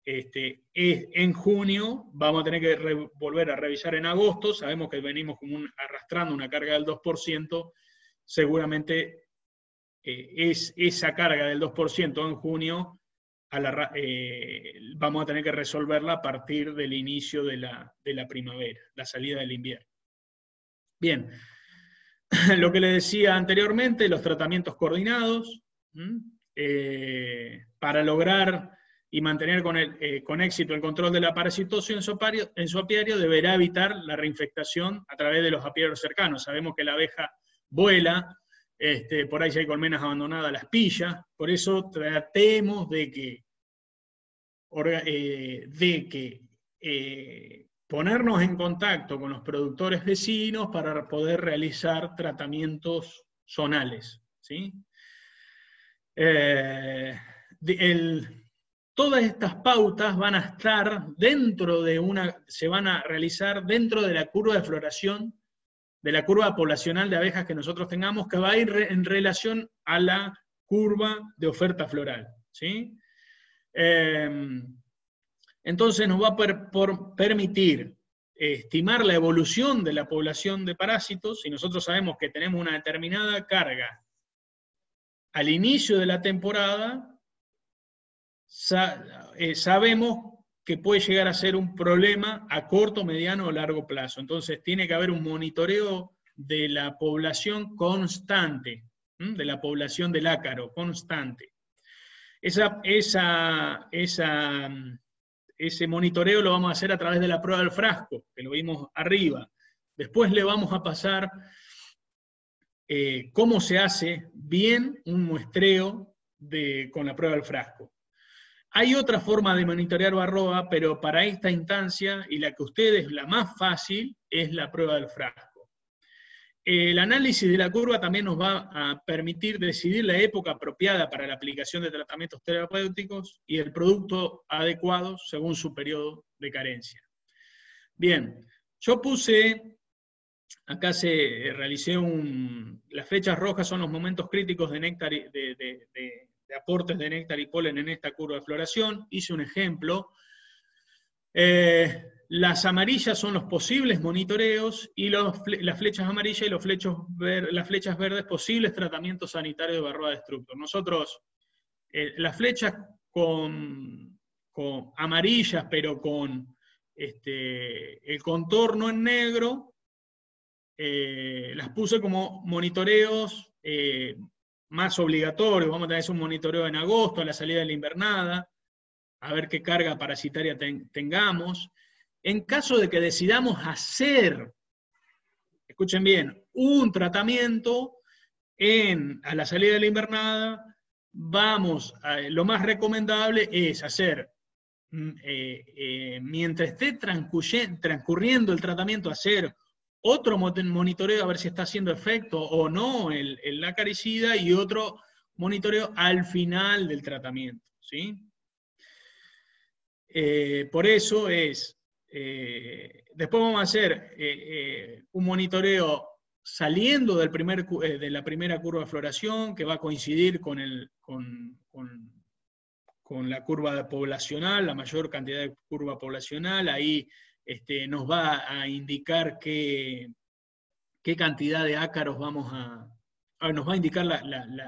en junio vamos a tener que volver a revisar en agosto. Sabemos que venimos como arrastrando una carga del 2%, seguramente esa carga del 2% en junio vamos a tener que resolverla a partir del inicio de la primavera, la salida del invierno. Bien, lo que le decía anteriormente, los tratamientos coordinados, para lograr y mantener con éxito el control de la parasitosis en su apiario, deberá evitar la reinfectación a través de los apiarios cercanos. Sabemos que la abeja vuela, por ahí si hay colmenas abandonadas las pilla, por eso tratemos de que ponernos en contacto con los productores vecinos para poder realizar tratamientos zonales, ¿sí? Todas estas pautas van a estar se van a realizar dentro de la curva de floración, de la curva poblacional de abejas que nosotros tengamos, que va a ir en relación a la curva de oferta floral, ¿sí? Entonces nos va a permitir estimar la evolución de la población de parásitos. Si nosotros sabemos que tenemos una determinada carga al inicio de la temporada, sabemos que puede llegar a ser un problema a corto, mediano o largo plazo. Entonces tiene que haber un monitoreo de la población constante, de la población del ácaro constante. Ese monitoreo lo vamos a hacer a través de la prueba del frasco, que lo vimos arriba. Después le vamos a pasar cómo se hace bien un muestreo con la prueba del frasco. Hay otra forma de monitorear varroa, pero para esta instancia, y la que ustedes, la más fácil, es la prueba del frasco. El análisis de la curva también nos va a permitir decidir la época apropiada para la aplicación de tratamientos terapéuticos y el producto adecuado según su periodo de carencia. Bien, yo puse, acá realicé las flechas rojas son los momentos críticos de néctar, de aportes de néctar y polen en esta curva de floración. Hice un ejemplo. Las amarillas son los posibles monitoreos y las flechas amarillas y las flechas verdes posibles tratamientos sanitarios de varroa destructor. Nosotros, las flechas con amarillas, pero con el contorno en negro, las puse como monitoreos más obligatorios. Vamos a tener un monitoreo en agosto, a la salida de la invernada, a ver qué carga parasitaria tengamos. En caso de que decidamos hacer, escuchen bien, un tratamiento a la salida de la invernada, lo más recomendable es hacer, mientras esté transcurriendo el tratamiento, hacer otro monitoreo a ver si está haciendo efecto o no el acaricida, y otro monitoreo al final del tratamiento, ¿sí? Por eso después vamos a hacer un monitoreo saliendo de la primera curva de floración, que va a coincidir con la curva poblacional, la mayor cantidad de curva poblacional. Ahí nos va a indicar qué cantidad de ácaros nos va a indicar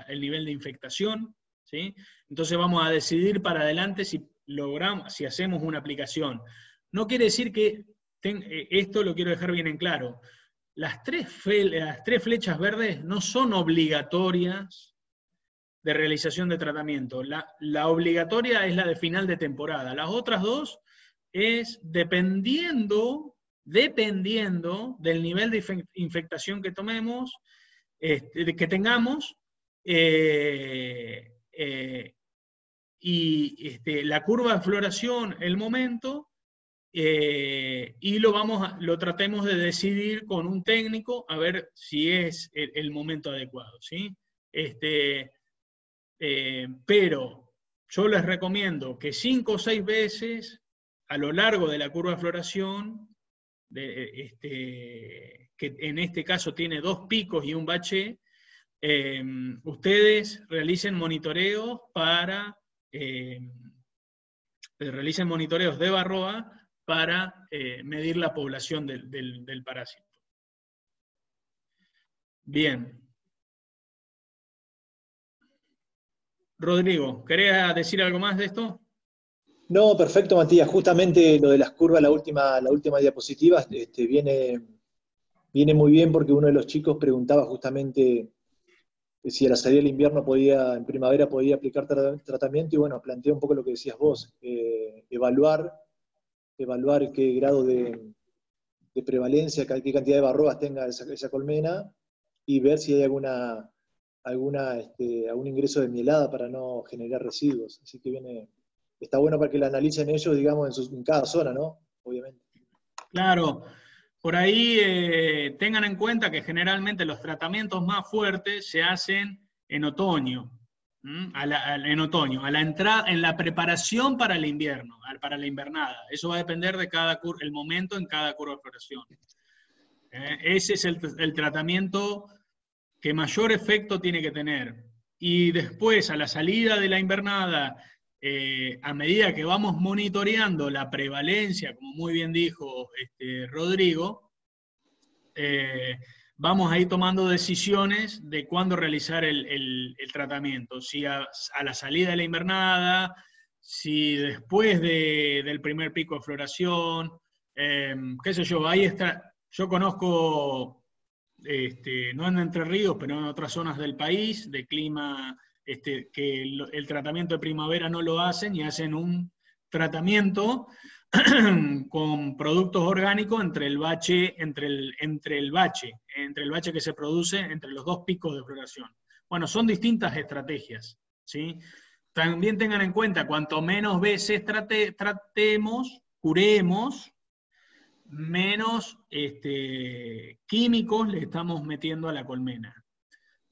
el nivel de infectación, ¿sí? Entonces vamos a decidir para adelante si hacemos una aplicación. No quiere decir que, esto lo quiero dejar bien en claro, las tres flechas verdes no son obligatorias de realización de tratamiento. La obligatoria es la de final de temporada. Las otras dos es dependiendo del nivel de infectación que tengamos, y la curva de floración, el momento, y lo tratemos de decidir con un técnico a ver si es el momento adecuado, ¿sí? Pero yo les recomiendo que 5 o 6 veces a lo largo de la curva de floración, que en este caso tiene 2 picos y un bache, ustedes realicen monitoreos de varroa para medir la población del parásito. Bien. Rodrigo, ¿querés decir algo más de esto? No, perfecto, Matías. Justamente lo de las curvas, la última diapositiva, viene muy bien, porque uno de los chicos preguntaba justamente si a la salida del invierno en primavera podía aplicar tratamiento, y bueno, plantea un poco lo que decías vos, evaluar qué grado de prevalencia, qué cantidad de varroas tenga esa colmena, y ver si hay algún ingreso de mielada para no generar residuos. Así que está bueno para que la analicen ellos, digamos, en cada zona, ¿no? Obviamente. Claro. Por ahí tengan en cuenta que generalmente los tratamientos más fuertes se hacen en otoño, en otoño, a la entrada, en la preparación para el invierno, para la invernada. Eso va a depender de el momento en cada curva de floración. Ese es el tratamiento que mayor efecto tiene que tener. Y después, a la salida de la invernada, a medida que vamos monitoreando la prevalencia, como muy bien dijo Rodrigo, vamos a ir tomando decisiones de cuándo realizar el tratamiento. Si a la salida de la invernada, si después del primer pico de floración, qué sé yo, ahí está. Yo conozco, no en Entre Ríos, pero en otras zonas del país, de clima, que el tratamiento de primavera no lo hacen y hacen un tratamiento con productos orgánicos entre el bache que se produce entre los dos picos de floración. Bueno, son distintas estrategias, ¿sí? También tengan en cuenta, cuanto menos veces tratemos, curemos, menos químicos le estamos metiendo a la colmena.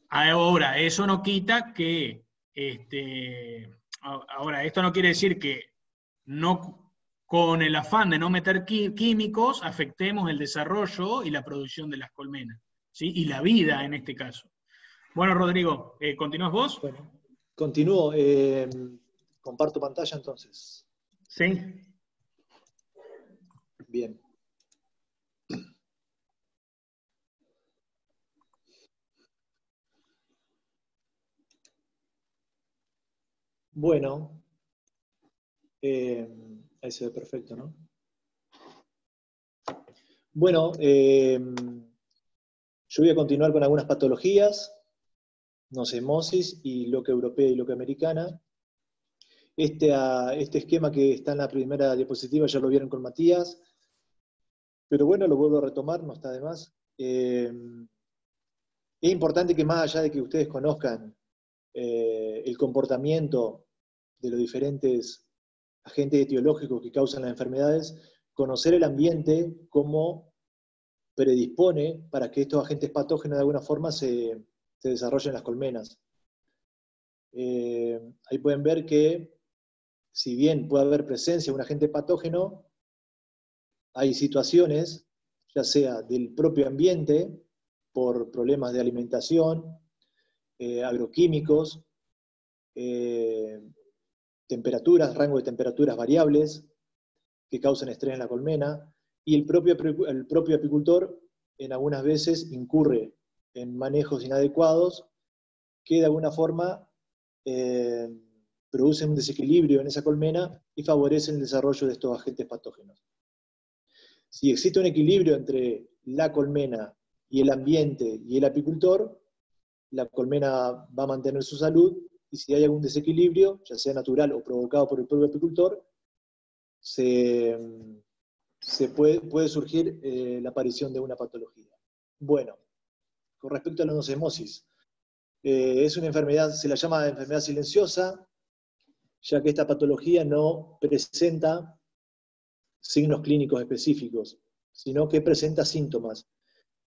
Ahora, eso no quita que, esto no quiere decir que no, con el afán de no meter químicos, afectemos el desarrollo y la producción de las colmenas, ¿sí? Y la vida en este caso. Bueno, Rodrigo, ¿continúas vos? Bueno, continúo. Comparto pantalla entonces. Sí. Bien. Bueno, ahí se ve perfecto, ¿no? Bueno, yo voy a continuar con algunas patologías, nocemosis y loca europea y loca americana. Este esquema que está en la primera diapositiva ya lo vieron con Matías, pero bueno, lo vuelvo a retomar, no está de más. Es importante que más allá de que ustedes conozcan el comportamiento de los diferentes agentes etiológicos que causan las enfermedades, conocer el ambiente como predispone para que estos agentes patógenos de alguna forma se desarrollen en las colmenas. Ahí pueden ver que, si bien puede haber presencia de un agente patógeno, hay situaciones, ya sea del propio ambiente, por problemas de alimentación, agroquímicos, temperaturas, rango de temperaturas variables que causan estrés en la colmena, y el propio apicultor en algunas veces incurre en manejos inadecuados que de alguna forma producen un desequilibrio en esa colmena y favorecen el desarrollo de estos agentes patógenos. Si existe un equilibrio entre la colmena y el ambiente y el apicultor, la colmena va a mantener su salud, y si hay algún desequilibrio, ya sea natural o provocado por el propio apicultor, puede surgir la aparición de una patología. Bueno, con respecto a la nocemosis, es una enfermedad, se la llama enfermedad silenciosa, ya que esta patología no presenta signos clínicos específicos, sino que presenta síntomas.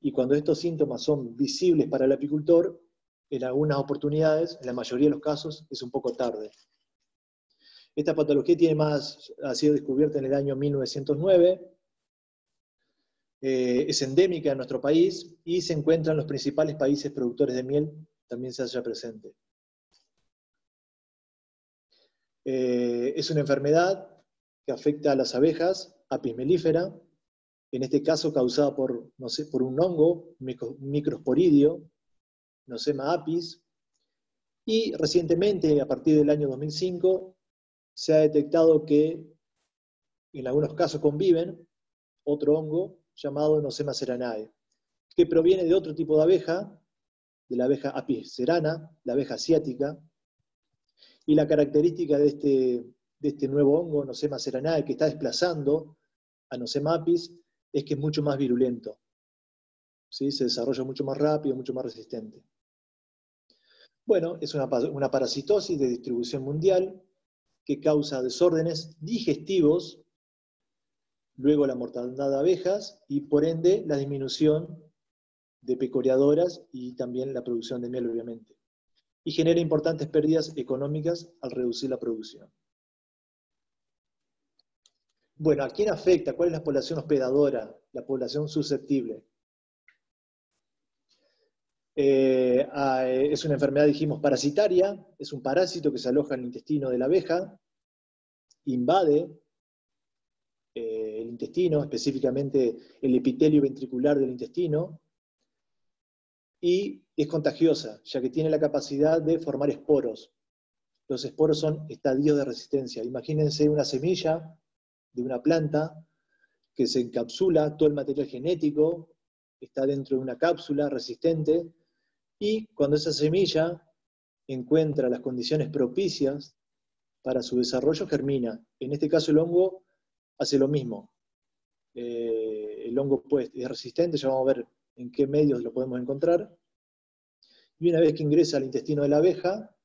Y cuando estos síntomas son visibles para el apicultor, en algunas oportunidades, en la mayoría de los casos, es un poco tarde. Esta patología ha sido descubierta en el año 1909, es endémica en nuestro país y se encuentra en los principales países productores de miel, también se halla presente. Es una enfermedad que afecta a las abejas, Apis mellifera, en este caso causada por un hongo, microsporidio, Nosema apis, y recientemente, a partir del año 2005, se ha detectado que en algunos casos conviven otro hongo llamado Nosema ceranae, que proviene de otro tipo de abeja, de la abeja Apis cerana, la abeja asiática, y la característica de este nuevo hongo, Nosema ceranae, que está desplazando a Nosema apis, es que es mucho más virulento, ¿sí? Se desarrolla mucho más rápido, mucho más resistente. Bueno, es una parasitosis de distribución mundial que causa desórdenes digestivos, luego la mortandad de abejas y por ende la disminución de pecoreadoras y también la producción de miel, obviamente. y genera importantes pérdidas económicas al reducir la producción. Bueno, ¿a quién afecta? ¿Cuál es la población hospedadora? La población susceptible. Es una enfermedad, dijimos, parasitaria, es un parásito que se aloja en el intestino de la abeja, invade el intestino, específicamente el epitelio ventricular del intestino, y es contagiosa, ya que tiene la capacidad de formar esporos. Los esporos son estadios de resistencia. Imagínense una semilla de una planta que se encapsula, todo el material genético está dentro de una cápsula resistente, y cuando esa semilla encuentra las condiciones propicias para su desarrollo, germina. En este caso el hongo hace lo mismo. El hongo pues, es resistente, ya vamos a ver en qué medios lo podemos encontrar, y una vez que ingresa al intestino de la abeja,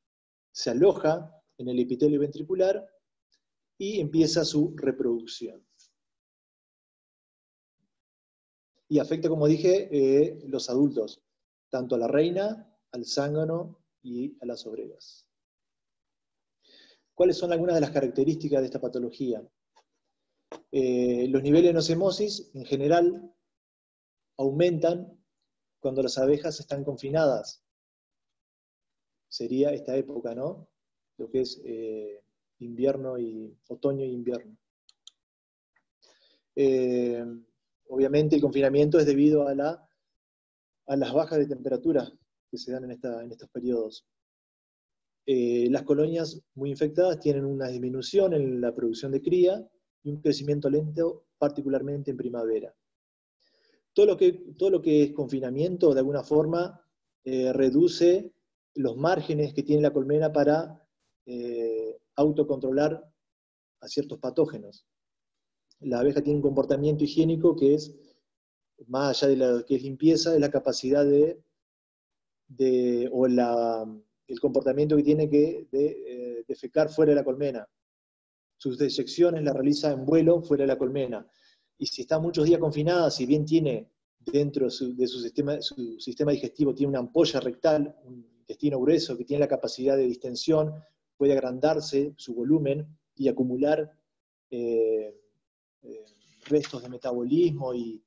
se aloja en el epitelio ventricular y empieza su reproducción. Y afecta, como dije, los adultos, tanto a la reina, al zángano y a las obreras. ¿Cuáles son algunas de las características de esta patología? Los niveles de nocemosis, en general, aumentan cuando las abejas están confinadas. Sería esta época, ¿no? Lo que es invierno y otoño e invierno. Obviamente el confinamiento es debido a las bajas de temperatura que se dan en estos periodos. Las colonias muy infectadas tienen una disminución en la producción de cría y un crecimiento lento, particularmente en primavera. Todo lo que es confinamiento, de alguna forma, reduce los márgenes que tiene la colmena para autocontrolar a ciertos patógenos. La abeja tiene un comportamiento higiénico que es, más allá de lo que es limpieza, es la capacidad el comportamiento que tiene de defecar fuera de la colmena. Sus deyecciones las realiza en vuelo fuera de la colmena. Y si está muchos días confinada, si bien tiene dentro de su sistema digestivo, tiene una ampolla rectal, un intestino grueso que tiene la capacidad de distensión, puede agrandarse su volumen y acumular restos de metabolismo y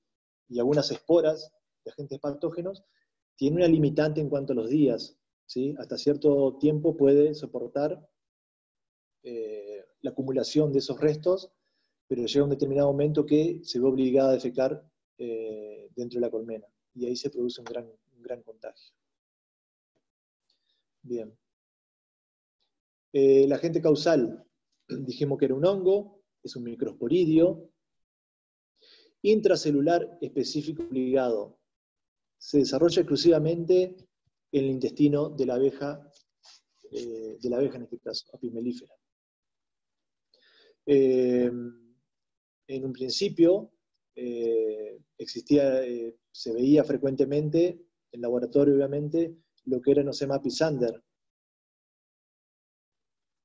algunas esporas de agentes patógenos, tiene una limitante en cuanto a los días, ¿sí? Hasta cierto tiempo puede soportar la acumulación de esos restos, pero llega un determinado momento que se ve obligada a defecar dentro de la colmena, y ahí se produce un gran contagio. Bien. El agente causal, dijimos que era un hongo, es un microsporidio, intracelular específico ligado. Se desarrolla exclusivamente en el intestino de la abeja en este caso, Apis mellifera. En un principio se veía frecuentemente, en laboratorio obviamente, lo que era Nosema pisander,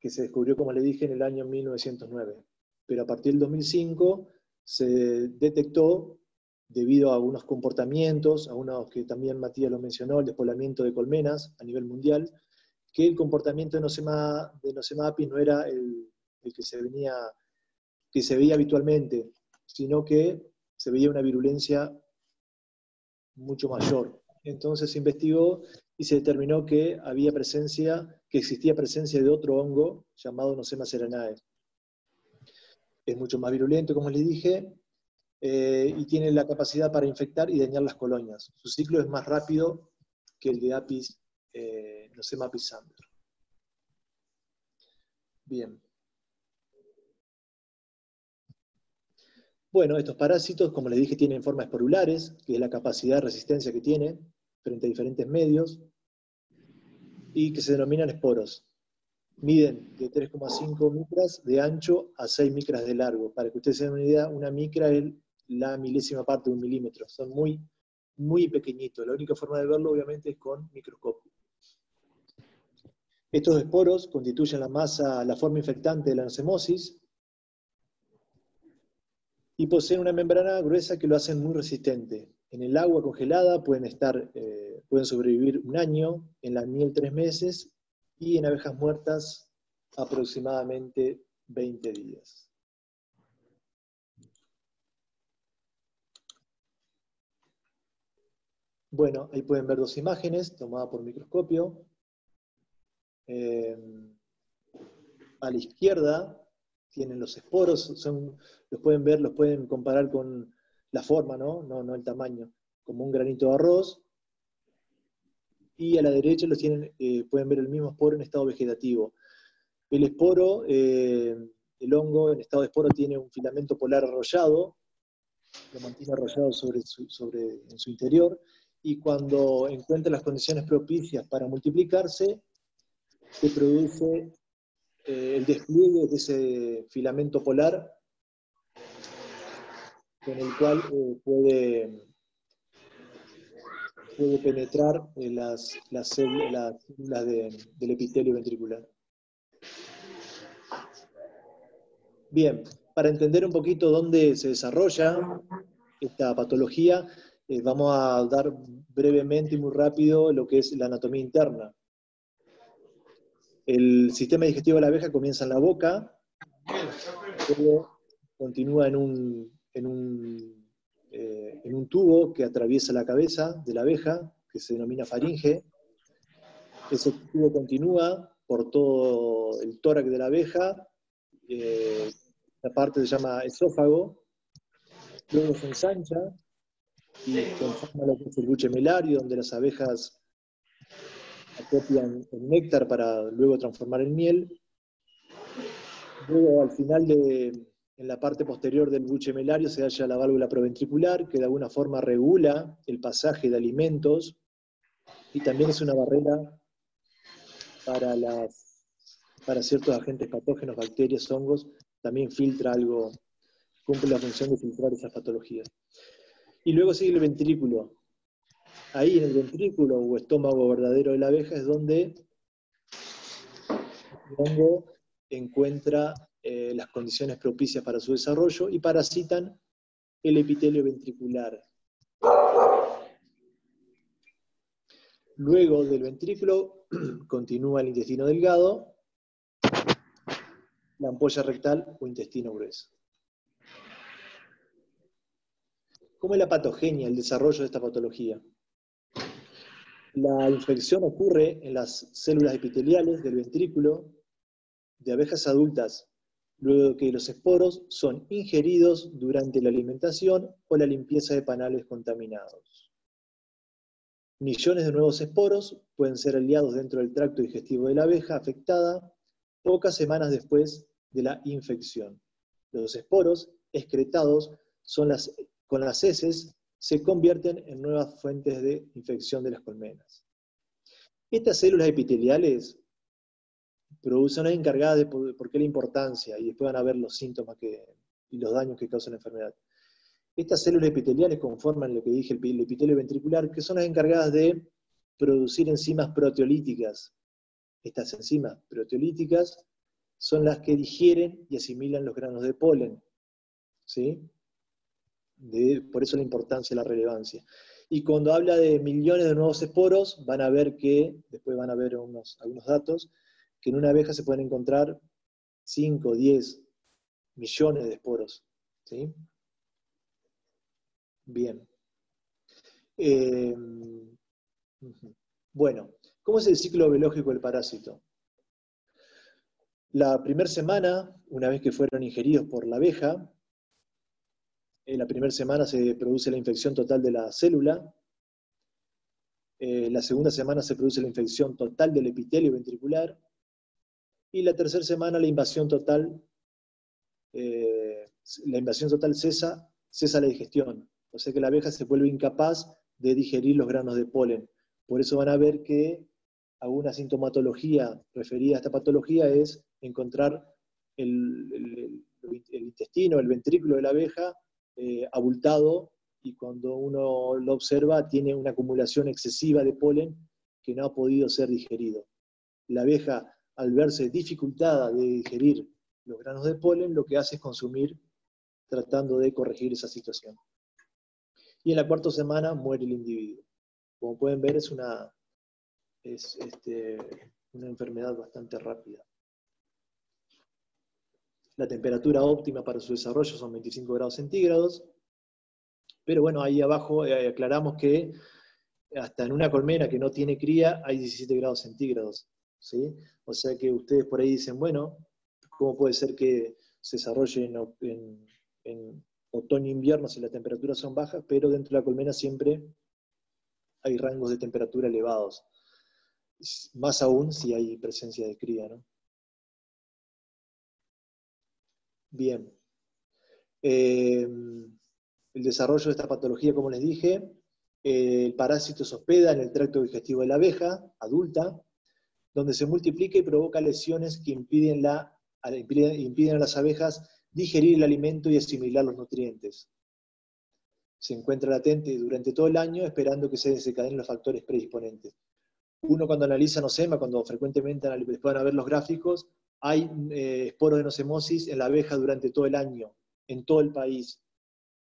que se descubrió, como le dije, en el año 1909. Pero a partir del 2005 se detectó, debido a algunos comportamientos, a unos que también Matías lo mencionó, el despoblamiento de colmenas a nivel mundial, que el comportamiento de Nosema apis no era el que se veía habitualmente, sino que se veía una virulencia mucho mayor. Entonces se investigó y se determinó que existía presencia de otro hongo llamado Nosema ceranae. Es mucho más virulento, como les dije, y tiene la capacidad para infectar y dañar las colonias. Su ciclo es más rápido que el de Nosema pisander. Bien. Bueno, estos parásitos, como les dije, tienen formas esporulares, que es la capacidad de resistencia que tiene frente a diferentes medios, y que se denominan esporos. Miden de 3,5 micras de ancho a 6 micras de largo. Para que ustedes se den una idea, una micra es la milésima parte de un milímetro. Son muy, muy pequeñitos. La única forma de verlo, obviamente, es con microscopio. Estos esporos constituyen la forma infectante de la nocemosis, y poseen una membrana gruesa que lo hacen muy resistente. En el agua congelada pueden sobrevivir un año, en la miel 3 meses, y en abejas muertas aproximadamente 20 días. Bueno, ahí pueden ver dos imágenes tomadas por microscopio. A la izquierda tienen los esporos, los pueden ver, los pueden comparar con la forma, no el tamaño, como un granito de arroz. Y a la derecha pueden ver el mismo esporo en estado vegetativo. El esporo, el hongo en estado de esporo tiene un filamento polar arrollado, lo mantiene arrollado en su interior, y cuando encuentra las condiciones propicias para multiplicarse, se produce el despliegue de ese filamento polar, con el cual puede penetrar las células del epitelio ventricular. Bien, para entender un poquito dónde se desarrolla esta patología, vamos a dar brevemente y muy rápido lo que es la anatomía interna. El sistema digestivo de la abeja comienza en la boca, luego continúa en un tubo que atraviesa la cabeza de la abeja, que se denomina faringe. Ese tubo continúa por todo el tórax de la abeja, la parte se llama esófago, luego se ensancha y conforma lo que es el buche melario, donde las abejas acopian el néctar para luego transformar en miel. Luego, al final, en la parte posterior del buche melario, se halla la válvula proventricular, que de alguna forma regula el pasaje de alimentos y también es una barrera para ciertos agentes patógenos, bacterias, hongos. También filtra algo, cumple la función de filtrar esas patologías. Y luego sigue el ventrículo. Ahí en el ventrículo o estómago verdadero de la abeja es donde el hongo encuentra las condiciones propicias para su desarrollo y parasitan el epitelio ventricular. Luego del ventrículo continúa el intestino delgado, la ampolla rectal o intestino grueso. ¿Cómo es la patogenia, el desarrollo de esta patología? La infección ocurre en las células epiteliales del ventrículo de abejas adultas, luego de que los esporos son ingeridos durante la alimentación o la limpieza de panales contaminados. Millones de nuevos esporos pueden ser aliados dentro del tracto digestivo de la abeja afectada pocas semanas después de la infección. Los esporos excretados con las heces se convierten en nuevas fuentes de infección de las colmenas. Estas células epiteliales producen una encargada de por qué la importancia, y después van a ver los síntomas y los daños que causa la enfermedad. Estas células epiteliales conforman lo que dije, el epitelio ventricular, que son las encargadas de producir enzimas proteolíticas. Estas enzimas proteolíticas son las que digieren y asimilan los granos de polen. ¿Sí? Por eso la importancia y la relevancia. Y cuando habla de millones de nuevos esporos, van a ver después van a ver algunos datos, que en una abeja se pueden encontrar 5 o 10 millones de esporos. ¿Sí? Bien. Bueno, ¿cómo es el ciclo biológico del parásito? La primera semana, una vez que fueron ingeridos por la abeja, en la primera semana se produce la infección total de la célula. La segunda semana se produce la infección total del epitelio ventricular. Y la tercera semana la invasión total cesa la digestión. O sea que la abeja se vuelve incapaz de digerir los granos de polen. Por eso van a ver que alguna sintomatología referida a esta patología es encontrar el intestino, el ventrículo de la abeja abultado, y cuando uno lo observa tiene una acumulación excesiva de polen que no ha podido ser digerido. La abeja, al verse dificultada de digerir los granos de polen, lo que hace es consumir, tratando de corregir esa situación. Y en la cuarta semana muere el individuo. Como pueden ver, una enfermedad bastante rápida. La temperatura óptima para su desarrollo son 25 grados centígrados, pero bueno, ahí abajo aclaramos que hasta en una colmena que no tiene cría hay 17 grados centígrados, ¿sí? O sea que ustedes por ahí dicen, bueno, ¿cómo puede ser que se desarrolle en otoño-invierno si las temperaturas son bajas, pero dentro de la colmena siempre hay rangos de temperatura elevados? Más aún si hay presencia de cría, ¿no? Bien. El desarrollo de esta patología, como les dije, el parásito se hospeda en el tracto digestivo de la abeja adulta, donde se multiplica y provoca lesiones que impiden a las abejas digerir el alimento y asimilar los nutrientes. Se encuentra latente durante todo el año, esperando que se desencadenen los factores predisponentes. Uno cuando analiza nosema, cuando frecuentemente pueden ver los gráficos, hay esporos de nocemosis en la abeja durante todo el año, en todo el país.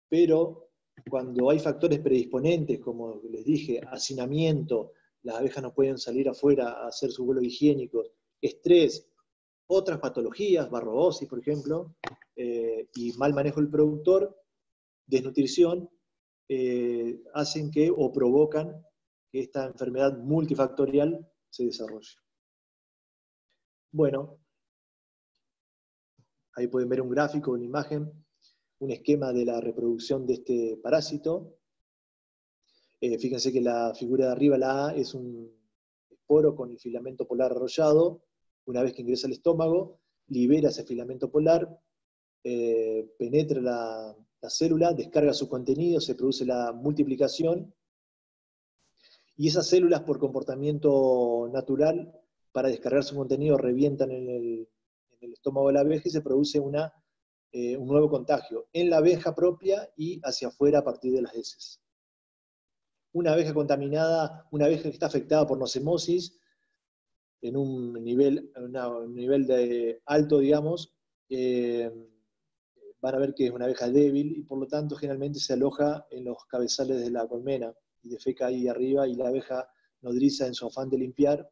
Pero cuando hay factores predisponentes, como les dije, hacinamiento, las abejas no pueden salir afuera a hacer sus vuelos higiénicos, estrés, otras patologías, barrobosis, por ejemplo, y mal manejo del productor, desnutrición, hacen que o provocan que esta enfermedad multifactorial se desarrolle. Bueno, ahí pueden ver un gráfico, una imagen, un esquema de la reproducción de este parásito. Fíjense que la figura de arriba, la A, es un esporo con el filamento polar arrollado. Una vez que ingresa al estómago, libera ese filamento polar, penetra la célula, descarga su contenido, se produce la multiplicación, y esas células, por comportamiento natural, para descargar su contenido, revientan en el estómago de la abeja y se produce un nuevo contagio en la abeja propia y hacia afuera a partir de las heces. Una abeja contaminada, una abeja que está afectada por nocemosis, en un nivel alto, digamos, van a ver que es una abeja débil y por lo tanto generalmente se aloja en los cabezales de la colmena y defeca ahí arriba, y la abeja nodriza, en su afán de limpiar,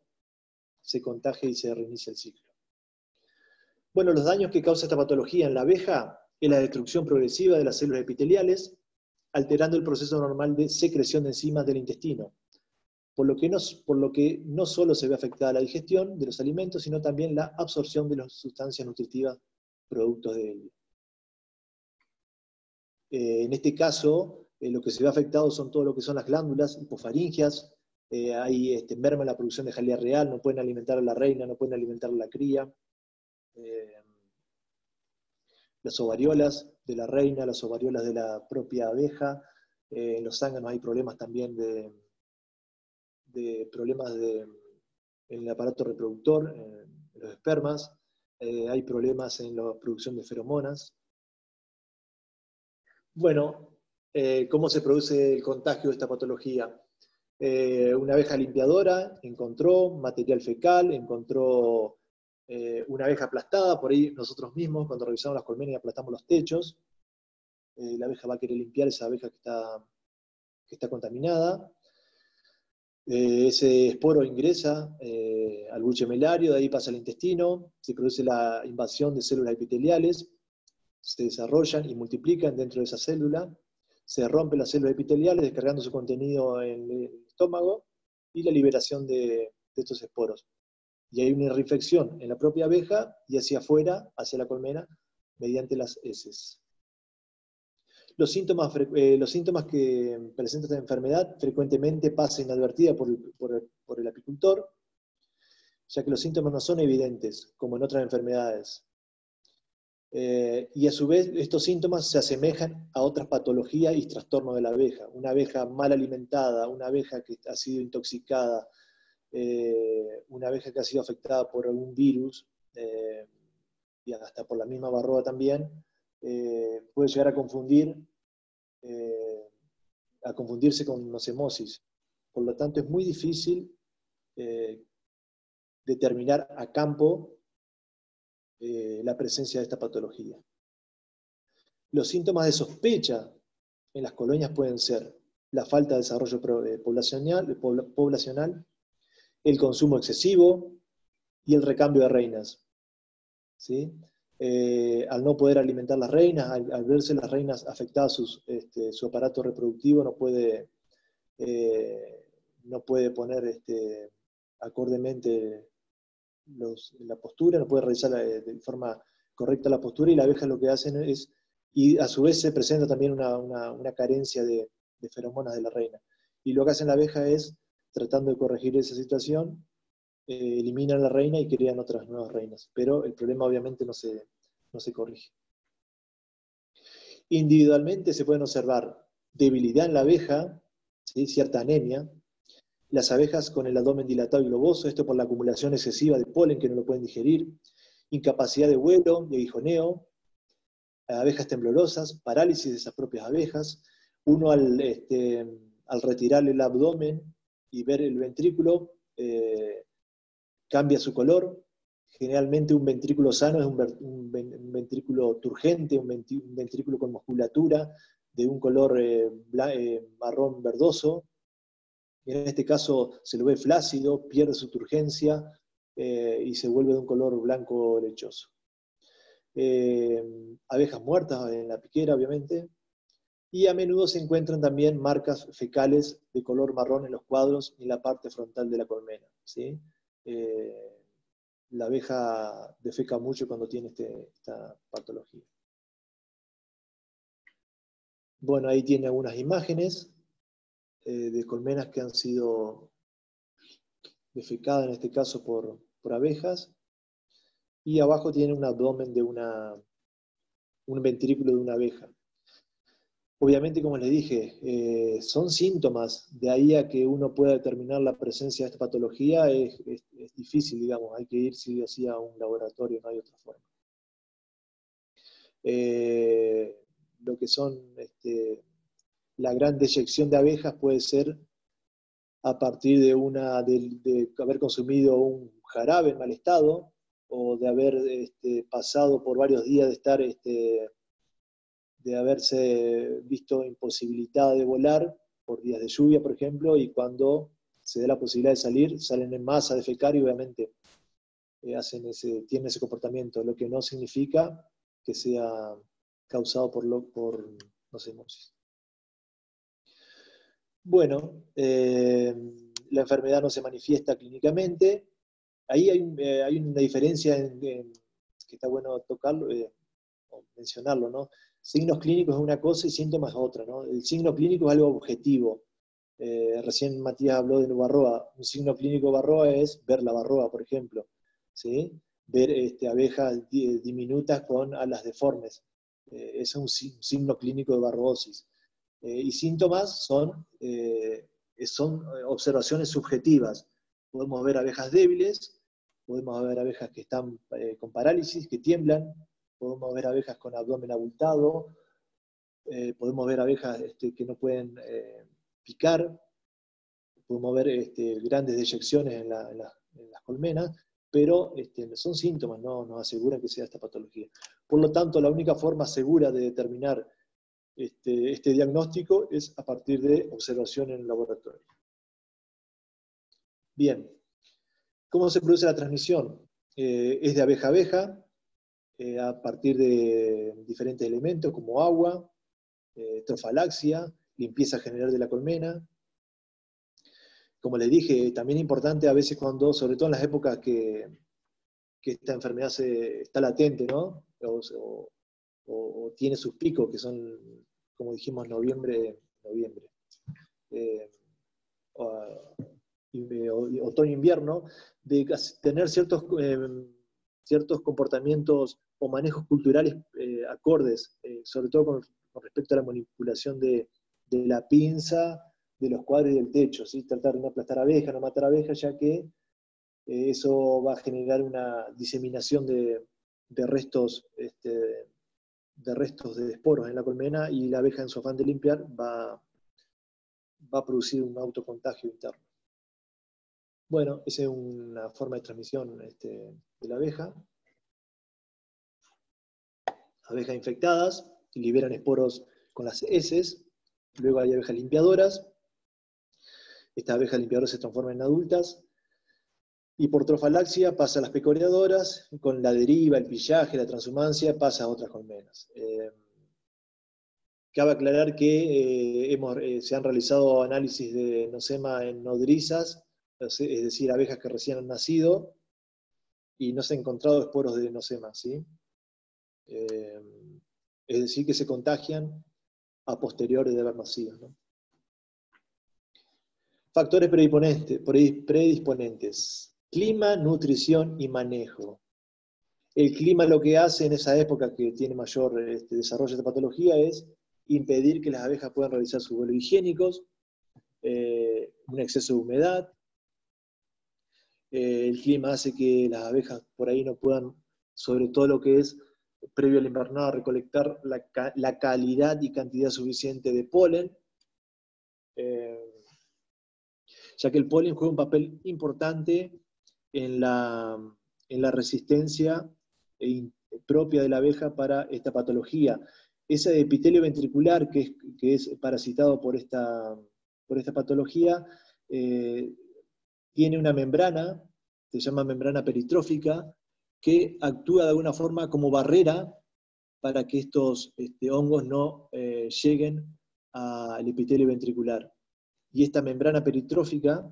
se contagia y se reinicia el ciclo. Bueno, los daños que causa esta patología en la abeja es la destrucción progresiva de las células epiteliales, alterando el proceso normal de secreción de enzimas del intestino, por lo que no solo se ve afectada la digestión de los alimentos, sino también la absorción de las sustancias nutritivas productos de ello. En este caso, lo que se ve afectado son todo lo que son las glándulas hipofaringias, hay merma en la producción de jalea real, no pueden alimentar a la reina, no pueden alimentar a la cría. Las ovariolas de la reina, las ovariolas de la propia abeja, en los zánganos hay problemas también en el aparato reproductor, en los espermas, hay problemas en la producción de feromonas. Bueno, ¿cómo se produce el contagio de esta patología? Una abeja limpiadora encontró material fecal, encontró una abeja aplastada, por ahí nosotros mismos cuando revisamos las colmenas y aplastamos los techos, la abeja va a querer limpiar esa abeja que está contaminada. Ese esporo ingresa al buche melario, de ahí pasa al intestino, se produce la invasión de células epiteliales, se desarrollan y multiplican dentro de esa célula, se rompen las células epiteliales descargando su contenido en el estómago y la liberación de estos esporos. Y hay una irrifección en la propia abeja y hacia afuera, hacia la colmena, mediante las heces. Los síntomas que presenta esta enfermedad frecuentemente pasan inadvertida por el apicultor, ya que los síntomas no son evidentes, como en otras enfermedades. Y a su vez, estos síntomas se asemejan a otras patologías y trastornos de la abeja. Una abeja mal alimentada, una abeja que ha sido intoxicada, una abeja que ha sido afectada por algún virus, y hasta por la misma varroa también, puede llegar a confundirse con nocemosis. Por lo tanto, es muy difícil determinar a campo la presencia de esta patología. Los síntomas de sospecha en las colonias pueden ser la falta de desarrollo poblacional, el consumo excesivo, y el recambio de reinas. ¿Sí? Al no poder alimentar las reinas, al verse las reinas afectadas su aparato reproductivo, no puede poner acordemente la postura, no puede realizar de forma correcta la postura, y las abejas lo que hacen es, y a su vez se presenta también una carencia de feromonas de la reina. Y lo que hacen la abeja es, tratando de corregir esa situación, eliminan la reina y crean otras nuevas reinas. Pero el problema obviamente no se corrige. Individualmente se pueden observar debilidad en la abeja, ¿sí? Cierta anemia, las abejas con el abdomen dilatado y globoso, esto por la acumulación excesiva de polen que no lo pueden digerir, incapacidad de vuelo y aguijoneo, abejas temblorosas, parálisis de esas propias abejas. Uno al retirar el abdomen y ver el ventrículo, cambia su color. Generalmente un ventrículo sano es un ventrículo turgente, un ventrículo con musculatura, de un color marrón verdoso. En este caso se lo ve flácido, pierde su turgencia y se vuelve de un color blanco lechoso. Abejas muertas en la piquera, obviamente. Y a menudo se encuentran también marcas fecales de color marrón en los cuadros y en la parte frontal de la colmena, ¿sí? La abeja defeca mucho cuando tiene esta patología. Bueno, ahí tiene algunas imágenes de colmenas que han sido defecadas, en este caso por abejas. Y abajo tiene un abdomen de un ventrículo de una abeja. Obviamente, como les dije, son síntomas. De ahí a que uno pueda determinar la presencia de esta patología es difícil, digamos. Hay que ir sí o sí a un laboratorio, no hay otra forma. Lo que son la gran deyección de abejas puede ser a partir de haber consumido un jarabe en mal estado, o de haber pasado por varios días de estar de haberse visto imposibilitada de volar por días de lluvia, por ejemplo, y cuando se da la posibilidad de salir, salen en masa a defecar y obviamente tienen ese comportamiento, lo que no significa que sea causado por osmosis. Bueno, la enfermedad no se manifiesta clínicamente. Ahí hay una diferencia que está bueno tocarlo, o mencionarlo, ¿no? Signos clínicos es una cosa y síntomas es otra, ¿no? El signo clínico es algo objetivo. Recién Matías habló de varroa. Un signo clínico de varroa es ver la varroa, por ejemplo, ¿sí? Ver abejas diminutas con alas deformes. Es un signo clínico de varroosis. Y síntomas son observaciones subjetivas. Podemos ver abejas débiles, podemos ver abejas que están con parálisis, que tiemblan, podemos ver abejas con abdomen abultado, podemos ver abejas que no pueden picar, podemos ver grandes deyecciones en las colmenas, pero son síntomas, no nos aseguran que sea esta patología. Por lo tanto, la única forma segura de determinar este diagnóstico es a partir de observación en el laboratorio. Bien, ¿cómo se produce la transmisión? Es de abeja a abeja, a partir de diferentes elementos como agua, trofalaxia, limpieza general de la colmena. Como les dije, también es importante a veces sobre todo en las épocas que esta enfermedad está latente, ¿no? O tiene sus picos, que son, como dijimos, noviembre. Otoño-invierno, de tener ciertos comportamientos o manejos culturales acordes, sobre todo con respecto a la manipulación de la pinza, de los cuadros y del techo, ¿sí? Tratar de no aplastar abejas, no matar abejas, ya que eso va a generar una diseminación de restos de esporos en la colmena, y la abeja, en su afán de limpiar, va a producir un autocontagio interno. Bueno, esa es una forma de transmisión de la abeja. Abejas infectadas liberan esporos con las heces. Luego hay abejas limpiadoras. Estas abejas limpiadoras se transforman en adultas. Y por trofalaxia pasa a las pecoreadoras, con la deriva, el pillaje, la transhumancia, pasa a otras colmenas. Cabe aclarar que se han realizado análisis de nosema en nodrizas, es decir, abejas que recién han nacido, y no se han encontrado esporos de nosema, ¿sí? Es decir, que se contagian a posteriori de haber nacido, ¿no? Factores predisponentes. Clima, nutrición y manejo. El clima lo que hace en esa época que tiene mayor desarrollo de esta patología es impedir que las abejas puedan realizar sus vuelos higiénicos, un exceso de humedad. El clima hace que las abejas por ahí no puedan, sobre todo lo que es previo a la invernada, recolectar la calidad y cantidad suficiente de polen, ya que el polen juega un papel importante en la resistencia propia de la abeja para esta patología. Ese epitelio ventricular que es parasitado por esta patología, tiene una membrana, se llama membrana peritrófica, que actúa de alguna forma como barrera para que estos hongos no lleguen al epitelio ventricular. Y esta membrana peritrófica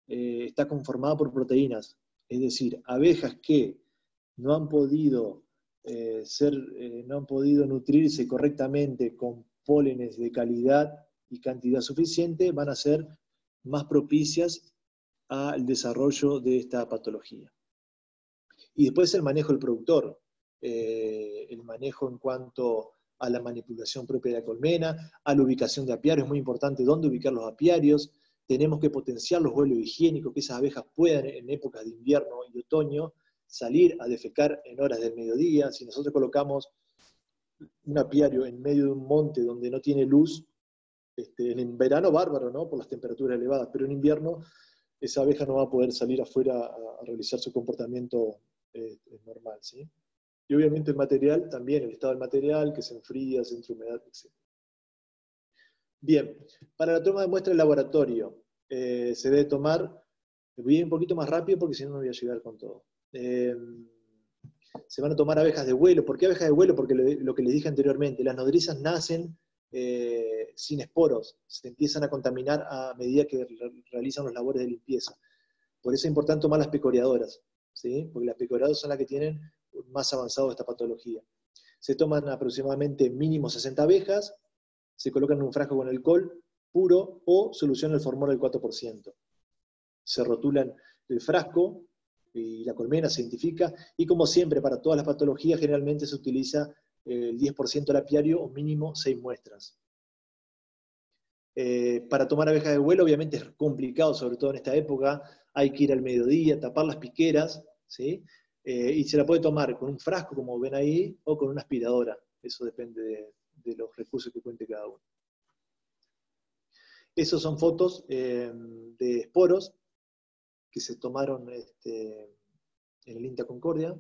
está conformada por proteínas, es decir, abejas que no han podido nutrirse correctamente con pólenes de calidad y cantidad suficiente, van a ser más propicias al desarrollo de esta patología. Y después el manejo del productor, el manejo en cuanto a la manipulación propia de la colmena, a la ubicación de apiarios, es muy importante dónde ubicar los apiarios. Tenemos que potenciar los vuelos higiénicos, que esas abejas puedan en épocas de invierno y otoño salir a defecar en horas del mediodía. Si nosotros colocamos un apiario en medio de un monte donde no tiene luz, en verano bárbaro, ¿no? Por las temperaturas elevadas, pero en invierno esa abeja no va a poder salir afuera a realizar su comportamiento normal, ¿sí? Y obviamente el material, también el estado del material, que se enfría, se entra humedad, etc. Bien, para la toma de muestra del laboratorio, se debe tomar, voy a ir un poquito más rápido porque si no, no voy a llegar con todo. Se van a tomar abejas de vuelo. ¿Por qué abejas de vuelo? Porque lo que les dije anteriormente, las nodrizas nacen sin esporos, se empiezan a contaminar a medida que realizan los labores de limpieza. Por eso es importante tomar las pecoreadoras, ¿sí? Porque las pecoreadoras son las que tienen más avanzado esta patología. Se toman aproximadamente mínimo 60 abejas, se colocan en un frasco con alcohol puro o solución del formol del 4%. Se rotulan el frasco y la colmena se identifica, y como siempre para todas las patologías generalmente se utiliza el 10% del apiario o mínimo 6 muestras. Para tomar abejas de vuelo obviamente es complicado, sobre todo en esta época, hay que ir al mediodía, tapar las piqueras, ¿sí? Y se la puede tomar con un frasco, como ven ahí, o con una aspiradora. Eso depende de los recursos que cuente cada uno. Esos son fotos de esporos que se tomaron en el INTA Concordia.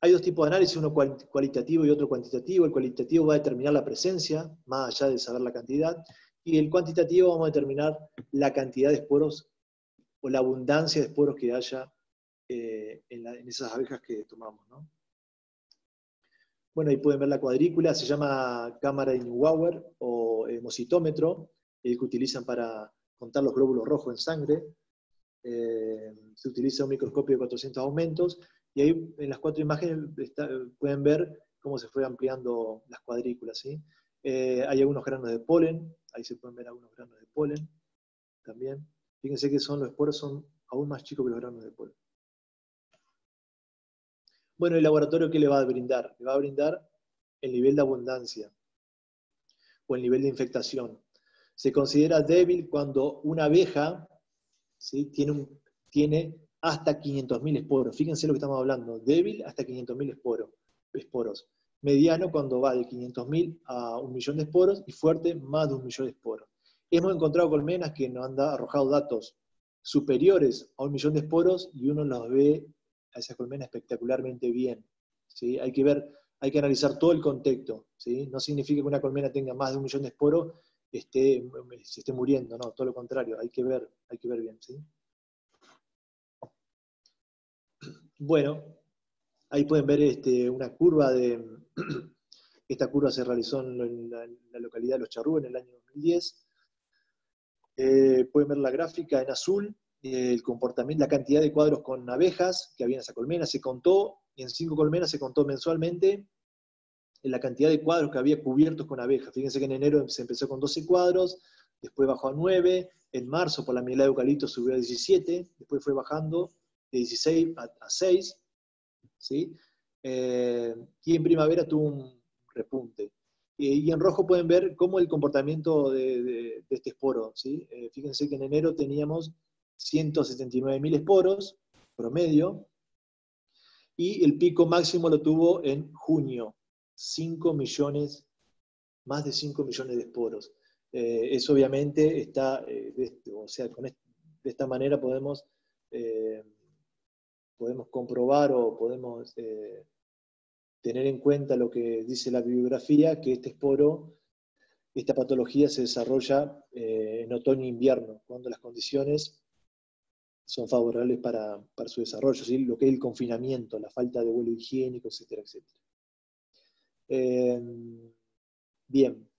Hay dos tipos de análisis, uno cualitativo y otro cuantitativo. El cualitativo va a determinar la presencia, más allá de saber la cantidad, y el cuantitativo vamos a determinar la cantidad de esporos o la abundancia de esporos que haya en esas abejas que tomamos, ¿no? Bueno, ahí pueden ver la cuadrícula, se llama cámara de Neubauer o hemocitómetro, el que utilizan para contar los glóbulos rojos en sangre. Se utiliza un microscopio de 400 aumentos, y ahí en las 4 imágenes pueden ver cómo se fue ampliando las cuadrículas, ¿sí? Hay algunos granos de polen, ahí se pueden ver algunos granos de polen también. Fíjense que los esporos son aún más chicos que los granos de polen. Bueno, ¿el laboratorio qué le va a brindar? Le va a brindar el nivel de abundancia o el nivel de infectación. Se considera débil cuando una abeja, ¿sí?, tiene hasta 500.000 esporos. Fíjense lo que estamos hablando, débil hasta 500.000 esporos. Mediano cuando va de 500.000 a 1.000.000 de esporos, y fuerte más de 1.000.000 de esporos. Hemos encontrado colmenas que nos han arrojado datos superiores a 1.000.000 de esporos, y uno los ve a esas colmenas espectacularmente bien, ¿sí? Hay que analizar todo el contexto, ¿sí? No significa que una colmena tenga más de 1.000.000 de esporos se esté muriendo, no, todo lo contrario, hay que ver bien, ¿sí? Bueno, ahí pueden ver una curva esta curva se realizó en la localidad de Los Charrúas en el año 2010. Pueden ver la gráfica en azul, el comportamiento, la cantidad de cuadros con abejas que había en esa colmena, se contó, en 5 colmenas se contó mensualmente la cantidad de cuadros que había cubiertos con abejas. Fíjense que en enero se empezó con 12 cuadros, después bajó a 9, en marzo por la mielada de eucalipto subió a 17, después fue bajando de 16 a 6, ¿sí? Y en primavera tuvo un repunte. Y en rojo pueden ver cómo el comportamiento de este esporo, ¿sí? Fíjense que en enero teníamos 179.000 esporos promedio, y el pico máximo lo tuvo en junio, 5 millones, más de 5 millones de esporos. Eso obviamente está, o sea, de esta manera podemos comprobar o podemos tener en cuenta lo que dice la bibliografía, que este esporo, esta patología se desarrolla en otoño e invierno, cuando las condiciones son favorables para su desarrollo, ¿sí? Lo que es el confinamiento, la falta de vuelo higiénico, etcétera, etcétera. Bien.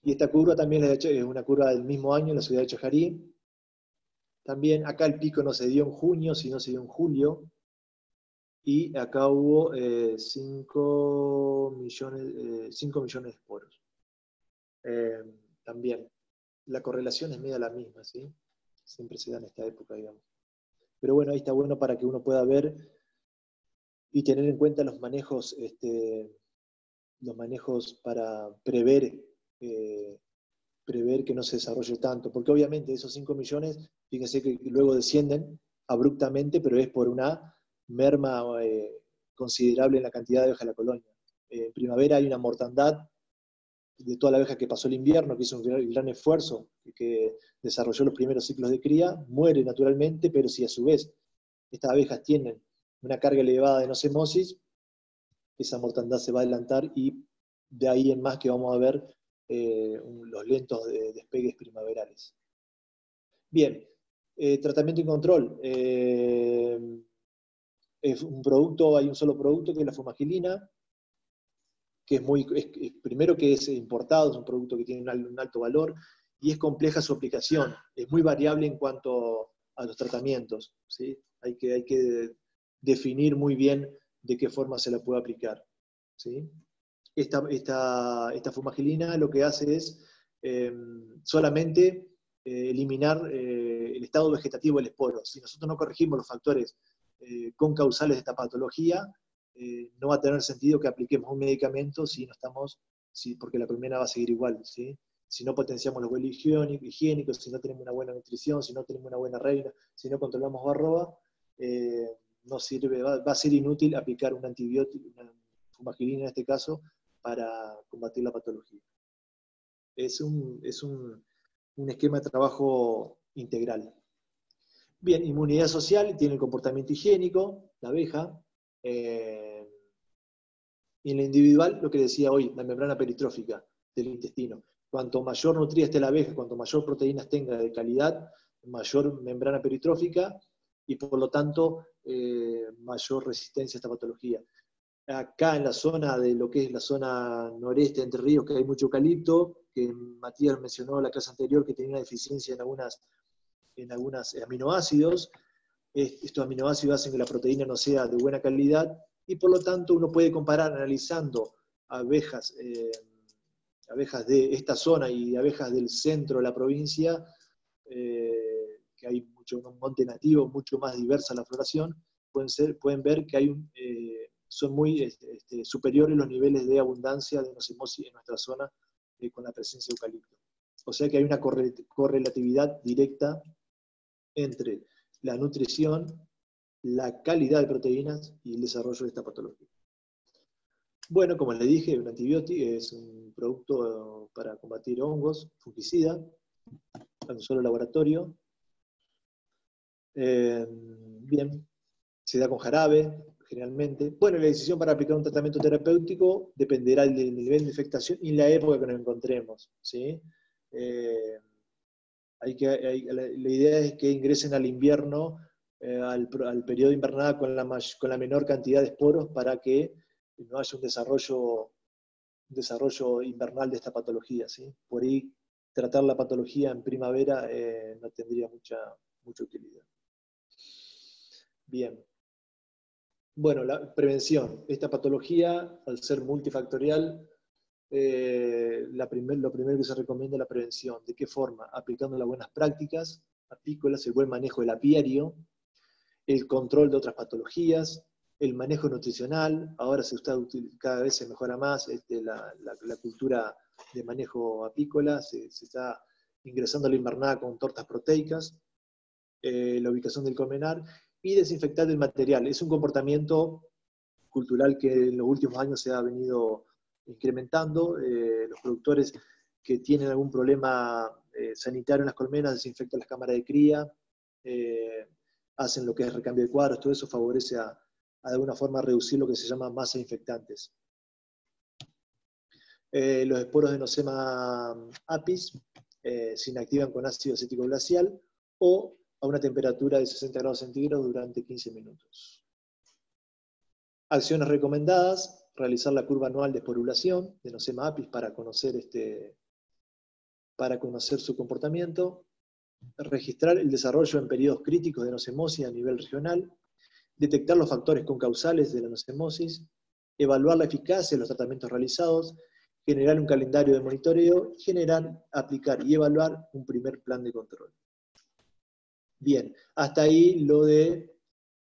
Y esta curva también es una curva del mismo año en la ciudad de Chajarí. También acá el pico no se dio en junio, sino se dio en julio. Y acá hubo 5 millones de esporos. También, la correlación es media la misma, ¿sí? Siempre se da en esta época, digamos. Pero bueno, ahí está bueno para que uno pueda ver y tener en cuenta los manejos para prever que no se desarrolle tanto. Porque obviamente esos 5 millones, fíjense que luego descienden abruptamente, pero es por una merma considerable en la cantidad de abejas de la colonia. En primavera hay una mortandad de toda la abeja que pasó el invierno, que hizo un gran esfuerzo, que desarrolló los primeros ciclos de cría, muere naturalmente, pero si a su vez estas abejas tienen una carga elevada de nocemosis, esa mortandad se va a adelantar y de ahí en más que vamos a ver los lentos despegues primaverales. Bien, tratamiento y control. Es un producto, hay un solo producto que es la fumagilina, que primero que es importado, es un producto que tiene un alto valor y es compleja su aplicación, es muy variable en cuanto a los tratamientos, ¿sí? Hay que definir muy bien de qué forma se la puede aplicar, ¿sí? Esta fumagilina lo que hace es solamente eliminar el estado vegetativo del esporo. Si nosotros no corregimos los factores concausales de esta patología, no va a tener sentido que apliquemos un medicamento porque la colmena va a seguir igual, ¿sí? Si no potenciamos los vuelos higiénicos, si no tenemos una buena nutrición, si no tenemos una buena reina, si no controlamos varroa, no sirve, va a ser inútil aplicar un antibiótico, una fumagilina en este caso, para combatir la patología. Es un esquema de trabajo integral. Bien, inmunidad social, tiene el comportamiento higiénico, la abeja. Y en la individual, lo que decía hoy, la membrana peritrófica del intestino. Cuanto mayor nutrida esté la abeja, cuanto mayor proteínas tenga de calidad, mayor membrana peritrófica y por lo tanto mayor resistencia a esta patología. Acá en la zona de lo que es la zona noreste de Entre Ríos, que hay mucho eucalipto, que Matías mencionó en la clase anterior que tenía una deficiencia en algunos aminoácidos. Estos aminoácidos hacen que la proteína no sea de buena calidad y por lo tanto uno puede comparar analizando abejas de esta zona y abejas del centro de la provincia, que hay un monte nativo, mucho más diversa la floración, pueden ver que son muy superiores los niveles de abundancia de nocemosis en nuestra zona con la presencia de eucalipto. O sea que hay una correlatividad directa entre la nutrición, la calidad de proteínas y el desarrollo de esta patología. Bueno, como les dije, un antibiótico es un producto para combatir hongos, fungicida, en un solo laboratorio. Bien, se da con jarabe, generalmente. Bueno, la decisión para aplicar un tratamiento terapéutico dependerá del nivel de infectación y la época que nos encontremos, ¿sí? La idea es que ingresen al invierno al periodo de invernada con la menor cantidad de esporos para que no haya un desarrollo invernal de esta patología, ¿sí? Por ahí tratar la patología en primavera no tendría mucha utilidad. Bien. Bueno, la prevención. Esta patología, al ser multifactorial, lo primero que se recomienda es la prevención. ¿De qué forma? Aplicando las buenas prácticas apícolas, el buen manejo del apiario, el control de otras patologías, el manejo nutricional. Ahora cada vez se mejora más la cultura de manejo apícola, se está ingresando a la invernada con tortas proteicas, la ubicación del colmenar y desinfectar el material. Es un comportamiento cultural que en los últimos años se ha venido incrementando. Los productores que tienen algún problema sanitario en las colmenas desinfectan las cámaras de cría, hacen lo que es recambio de cuadros, todo eso favorece a de alguna forma reducir lo que se llama masa de infectantes. Los esporos de Nosema apis se inactivan con ácido acético glacial o a una temperatura de 60 grados centígrados durante 15 minutos. Acciones recomendadas: realizar la curva anual de esporulación de Nosema apis para conocer su comportamiento, registrar el desarrollo en periodos críticos de nocemosis a nivel regional, detectar los factores concausales de la nocemosis, evaluar la eficacia de los tratamientos realizados, generar un calendario de monitoreo, generar, aplicar y evaluar un primer plan de control. Bien, hasta ahí lo de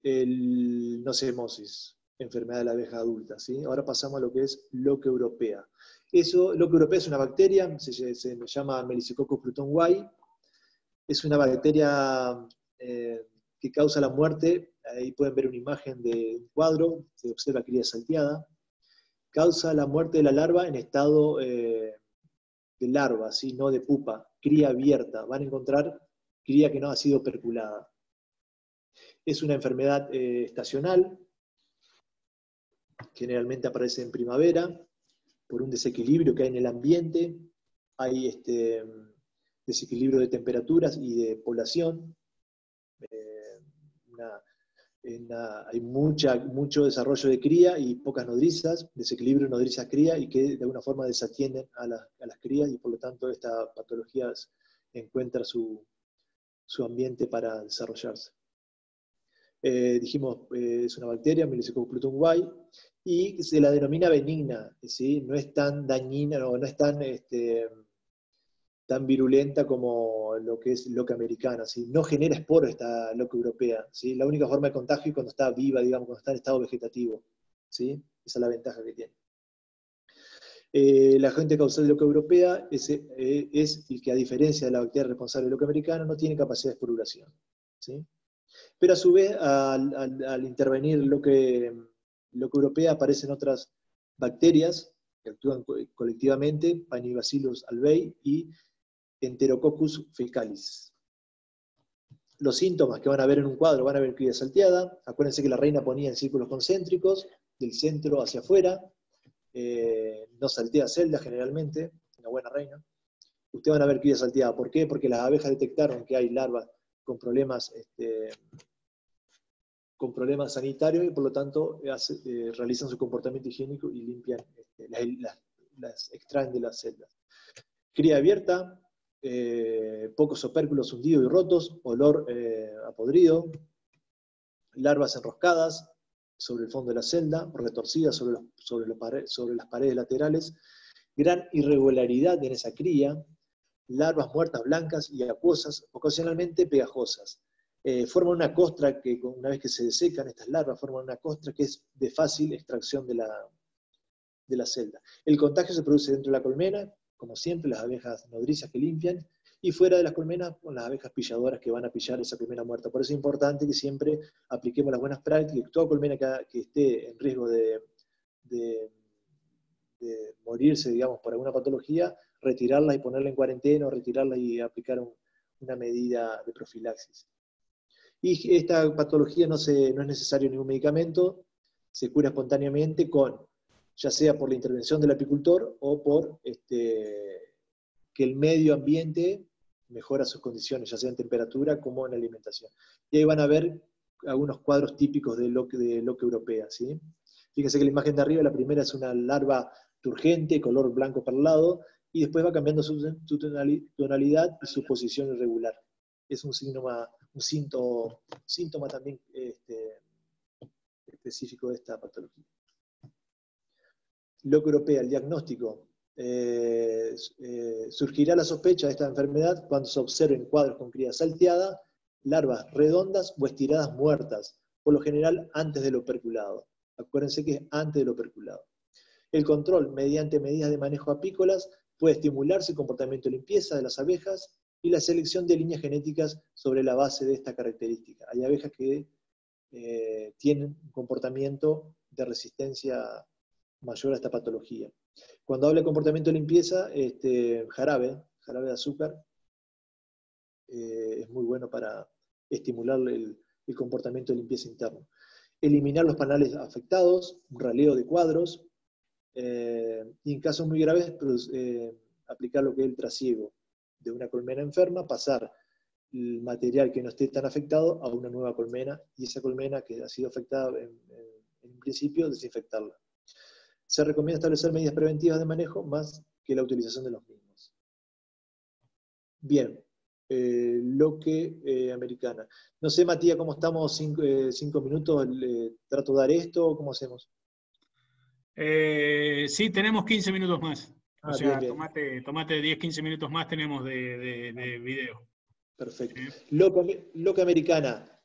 nocemosis, enfermedad de la abeja adulta, ¿sí? Ahora pasamos a lo que es loca europea. Loca europea es una bacteria, se llama Melissococcus pluton-White. Es una bacteria que causa la muerte. Ahí pueden ver una imagen de un cuadro, se observa cría salteada. Causa la muerte de la larva en estado de larva, ¿sí? No de pupa, cría abierta. Van a encontrar cría que no ha sido perculada. Es una enfermedad estacional, generalmente aparece en primavera, por un desequilibrio que hay en el ambiente. Hay desequilibrio de temperaturas y de población. Hay mucho desarrollo de cría y pocas nodrizas, desequilibrio nodrizas-cría, y que de alguna forma desatienden a las crías, y por lo tanto esta patología encuentra su ambiente para desarrollarse. Dijimos, es una bacteria, Melissococcus pluton-White, y se la denomina benigna, ¿sí? No es tan dañina, no es tan virulenta como lo que es loca americana, ¿sí? No genera esporos esta loca europea, ¿sí? La única forma de contagio es cuando está viva, digamos, cuando está en estado vegetativo, ¿sí? Esa es la ventaja que tiene. La agente causal de loca europea es el que, a diferencia de la bacteria responsable de loca americana, no tiene capacidad de esporulación, ¿sí? Pero a su vez, al intervenir loca europea, aparecen otras bacterias que actúan colectivamente, Paenibacillus albei y Enterococcus fecalis. Los síntomas que van a ver en un cuadro: van a ver cría salteada. Acuérdense que la reina ponía en círculos concéntricos, del centro hacia afuera. No saltea celdas generalmente, una buena reina. Ustedes van a ver cría salteada. ¿Por qué? Porque las abejas detectaron que hay larvas con problemas sanitarios y por lo tanto realizan su comportamiento higiénico y limpian, las extraen de las celdas. Cría abierta, pocos opérculos hundidos y rotos, olor a podrido, larvas enroscadas sobre el fondo de la celda, retorcidas sobre las paredes laterales, gran irregularidad en esa cría, larvas muertas blancas y acuosas, ocasionalmente pegajosas. Forman una costra que, una vez que se desecan estas larvas, forman una costra que es de fácil extracción de la celda. El contagio se produce dentro de la colmena, como siempre, las abejas nodrizas que limpian, y fuera de las colmenas, con las abejas pilladoras que van a pillar esa colmena muerta. Por eso es importante que siempre apliquemos las buenas prácticas, que toda colmena que esté en riesgo de morirse, digamos, por alguna patología, retirarla y ponerla en cuarentena, o retirarla y aplicar una medida de profilaxis. Y esta patología no es necesario ningún medicamento, se cura espontáneamente ya sea por la intervención del apicultor o por que el medio ambiente mejora sus condiciones, ya sea en temperatura como en alimentación. Y ahí van a ver algunos cuadros típicos de loque europea, ¿sí? Fíjense que la imagen de arriba, la primera es una larva turgente, color blanco perlado, y después va cambiando su tonalidad y su posición irregular. Es un síntoma también específico de esta patología. Loque europea, el diagnóstico. Surgirá la sospecha de esta enfermedad cuando se observen cuadros con cría salteada, larvas redondas o estiradas muertas, por lo general antes del operculado. Acuérdense que es antes del operculado. El control mediante medidas de manejo apícolas puede estimularse el comportamiento de limpieza de las abejas y la selección de líneas genéticas sobre la base de esta característica. Hay abejas que tienen un comportamiento de resistencia mayor a esta patología. Cuando habla de comportamiento de limpieza, jarabe de azúcar, es muy bueno para estimular el comportamiento de limpieza interno. Eliminar los panales afectados, un raleo de cuadros, y en casos muy graves, aplicar lo que es el trasiego de una colmena enferma, pasar el material que no esté tan afectado a una nueva colmena, y esa colmena que ha sido afectada en principio, desinfectarla. Se recomienda establecer medidas preventivas de manejo más que la utilización de los mismos. Bien, loque americana. No sé, Matías, ¿cómo estamos? 5 minutos, ¿trato de dar esto? ¿Cómo hacemos? Sí, tenemos 15 minutos más. O sea, bien. tomate 10, 15 minutos más tenemos de video. Perfecto. ¿Sí? Loque americana,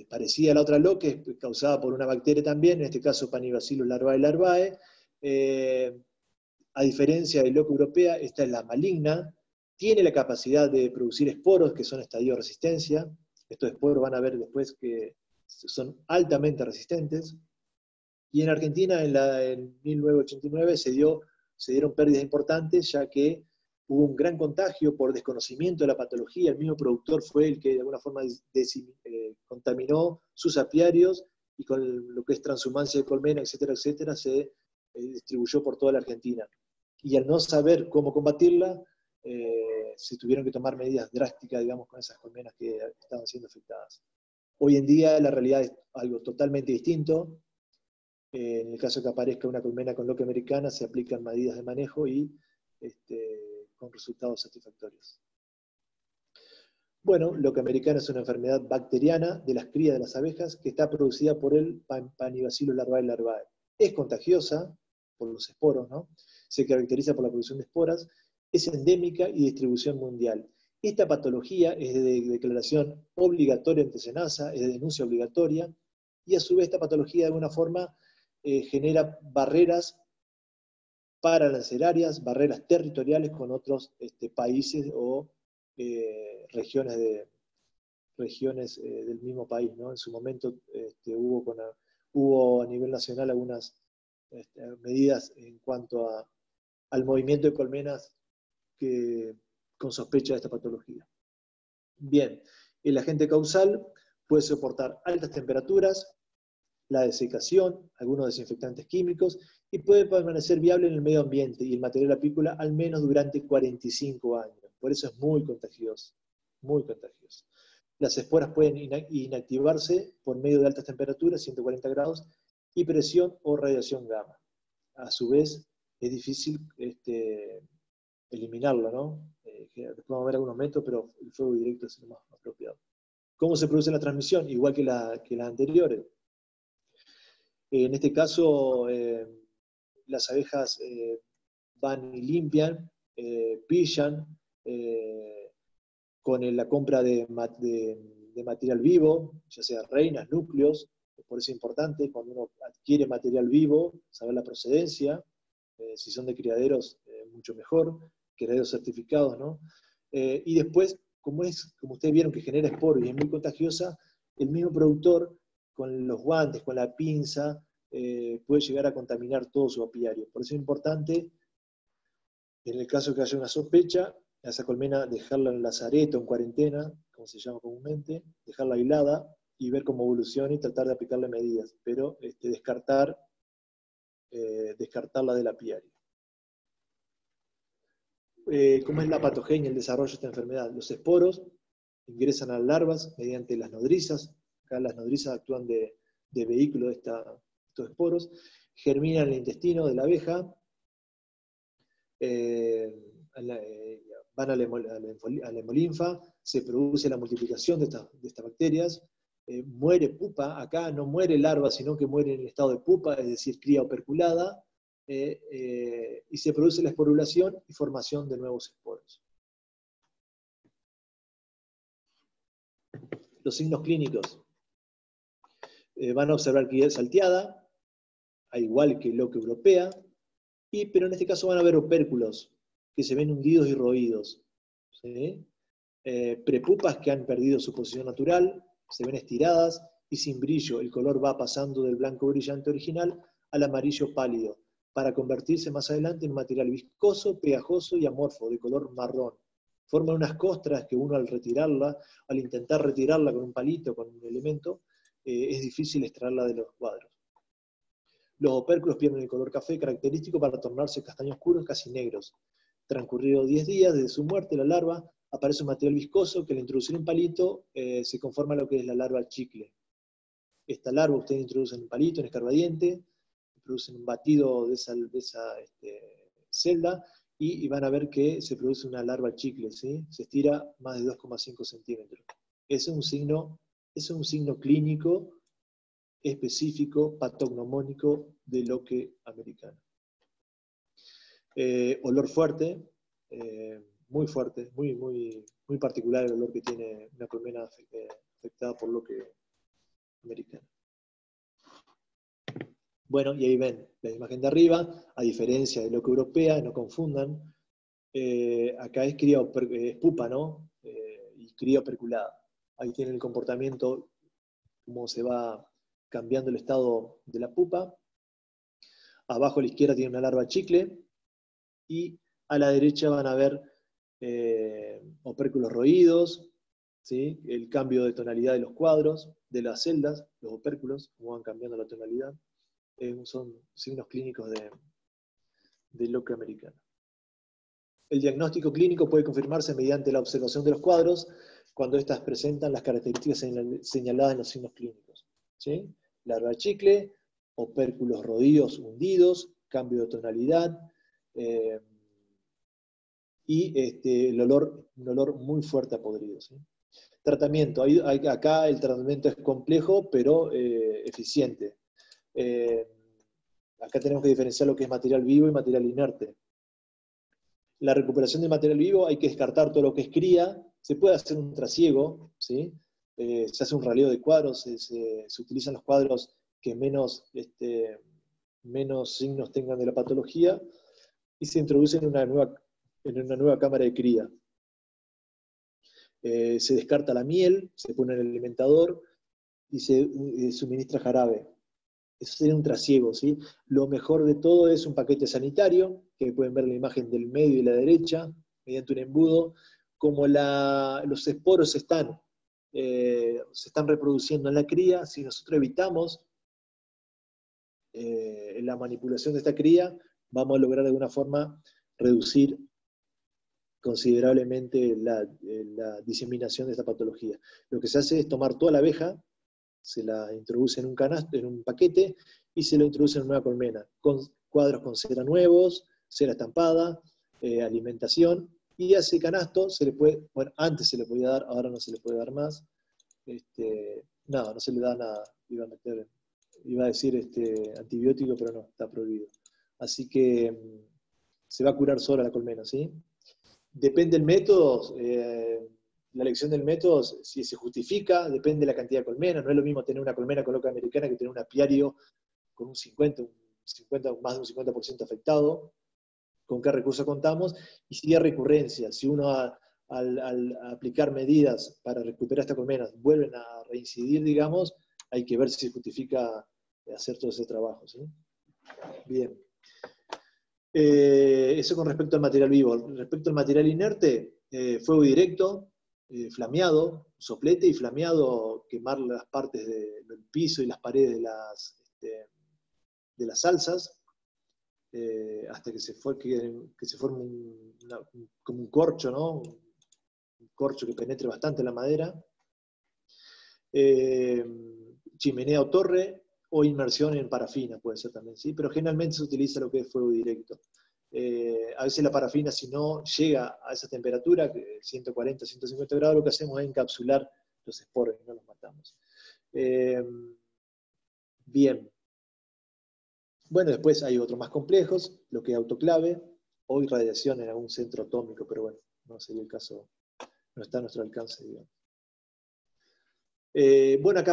parecida a la otra loque, es causada por una bacteria también, en este caso Panicobacillus larvae. A diferencia de loque europea, esta es la maligna, tiene la capacidad de producir esporos, que son estadio de resistencia. Estos esporos van a ver después que son altamente resistentes. Y en Argentina, en 1989, se dieron pérdidas importantes, ya que hubo un gran contagio por desconocimiento de la patología. El mismo productor fue el que de alguna forma contaminó sus apiarios, y con lo que es transhumancia de colmena, etcétera, etcétera, se distribuyó por toda la Argentina. Y al no saber cómo combatirla, se tuvieron que tomar medidas drásticas, digamos, con esas colmenas que estaban siendo afectadas. Hoy en día la realidad es algo totalmente distinto. En el caso que aparezca una colmena con loque americana, se aplican medidas de manejo y con resultados satisfactorios. Bueno, loque americana es una enfermedad bacteriana de las crías de las abejas que está producida por el Panicobacillus larvae. Es contagiosa por los esporos, ¿no? Se caracteriza por la producción de esporas, es endémica y distribución mundial. Esta patología es de declaración obligatoria ante SENASA, es de denuncia obligatoria, y a su vez esta patología de alguna forma genera barreras paralancerarias, barreras territoriales con otros países o regiones del mismo país, ¿no? En su momento hubo a nivel nacional algunas medidas en cuanto al movimiento de colmenas con sospecha de esta patología. Bien, el agente causal puede soportar altas temperaturas, la desecación, algunos desinfectantes químicos, y puede permanecer viable en el medio ambiente y el material apícola al menos durante 45 años. Por eso es muy contagioso, muy contagioso. Las esporas pueden inactivarse por medio de altas temperaturas, 140 grados, y presión o radiación gamma. A su vez, es difícil eliminarlo, ¿no? Después vamos a ver algunos métodos, pero el fuego directo es el más apropiado. ¿Cómo se produce la transmisión? Igual que las anteriores. En este caso, las abejas van y limpian, pillan, con la compra de material vivo, ya sea reinas, núcleos. Por eso es importante cuando uno adquiere material vivo, saber la procedencia, si son de criaderos, mucho mejor, criaderos certificados, ¿no? Y después, como ustedes vieron que genera esporos y es muy contagiosa, el mismo productor, con los guantes, con la pinza, puede llegar a contaminar todo su apiario. Por eso es importante, en el caso que haya una sospecha, a esa colmena dejarla en lazareto, en cuarentena, como se llama comúnmente, dejarla aislada y ver cómo evoluciona y tratar de aplicarle medidas, pero descartarla del apiario. ¿Cómo es la patogenia, el desarrollo de esta enfermedad? Los esporos ingresan a las larvas mediante las nodrizas. Acá las nodrizas actúan de vehículo de estos esporos. Germinan en el intestino de la abeja, van a la hemolinfa, se produce la multiplicación de estas bacterias, muere pupa, acá no muere larva, sino que muere en el estado de pupa, es decir, cría operculada, y se produce la esporulación y formación de nuevos esporos. Los signos clínicos. Van a observar actividad salteada, al igual que loca europea, pero en este caso van a ver opérculos que se ven hundidos y roídos. ¿Sí? Prepupas que han perdido su posición natural, se ven estiradas y sin brillo. El color va pasando del blanco brillante original al amarillo pálido, para convertirse más adelante en un material viscoso, pegajoso y amorfo, de color marrón. Forman unas costras que uno al intentar retirarla con un palito, con un elemento, es difícil extraerla de los cuadros. Los opérculos pierden el color café característico para tornarse castaño oscuros, casi negros. Transcurridos 10 días desde su muerte, la larva aparece un material viscoso que al introducir un palito se conforma lo que es la larva chicle. Esta larva ustedes introducen un palito en escarbadiente, producen un batido de esa celda y van a ver que se produce una larva chicle, ¿sí? Se estira más de 2,5 centímetros. Ese es un signo clínico específico, patognomónico de loque americano. Olor fuerte, muy fuerte, muy particular el olor que tiene una colmena afectada por loque americano. Bueno, y ahí ven la imagen de arriba, a diferencia de loque europea, no confundan, acá es pupa, ¿no? Y cría operculada. Ahí tienen el comportamiento, cómo se va cambiando el estado de la pupa. Abajo a la izquierda tiene una larva chicle, y a la derecha van a ver opérculos roídos, ¿sí? El cambio de tonalidad de los cuadros, de las celdas, los opérculos, cómo van cambiando la tonalidad. Son signos clínicos de loque americano. El diagnóstico clínico puede confirmarse mediante la observación de los cuadros cuando éstas presentan las características señaladas en los signos clínicos. ¿Sí? Larva chicle, opérculos roídos, hundidos, cambio de tonalidad, y un olor muy fuerte a podrido. ¿Sí? Tratamiento. Acá el tratamiento es complejo, pero eficiente. Acá tenemos que diferenciar lo que es material vivo y material inerte. La recuperación de material vivo hay que descartar todo lo que es cría, se puede hacer un trasiego, ¿sí? Se hace un raleo de cuadros, se utilizan los cuadros que menos signos tengan de la patología y se introduce en una nueva cámara de cría. Se descarta la miel, se pone en el alimentador y se suministra jarabe. Eso sería un trasiego, ¿sí? Lo mejor de todo es un paquete sanitario, que pueden ver la imagen del medio y la derecha, mediante un embudo, como los esporos se están reproduciendo en la cría. Si nosotros evitamos la manipulación de esta cría, vamos a lograr de alguna forma reducir considerablemente la diseminación de esta patología. Lo que se hace es tomar toda la abeja, se la introduce en un canasto, en un paquete, y se lo introduce en una colmena, con cuadros con cera nuevos, cera estampada, alimentación, y a ese canasto se le puede, bueno, antes se le podía dar, ahora no se le puede dar más, no se le da nada, iba a decir antibiótico, pero no, está prohibido. Así que se va a curar sola la colmena, ¿sí? Depende del método, la elección del método, si se justifica, depende de la cantidad de colmenas. No es lo mismo tener una colmena con loca americana que tener un apiario con más de un 50% afectado. ¿Con qué recursos contamos? Y si hay recurrencia, si uno al aplicar medidas para recuperar estas colmenas vuelven a reincidir, digamos, hay que ver si se justifica hacer todo ese trabajo, ¿sí? Bien. Eso con respecto al material vivo. Respecto al material inerte, fuego directo, flameado, soplete y flameado, quemar las partes del piso y las paredes de las salsas, hasta que se forme como un corcho, ¿no? corcho que penetre bastante la madera, chimenea o torre, o inmersión en parafina puede ser también, ¿sí? Pero generalmente se utiliza lo que es fuego directo. A veces la parafina, si no llega a esa temperatura, 140, 150 grados, lo que hacemos es encapsular los esporos y no los matamos. Bien. Bueno, después hay otros más complejos, lo que es autoclave o irradiación en algún centro atómico, pero bueno, no sería el caso, no está a nuestro alcance, digamos. Bueno, acá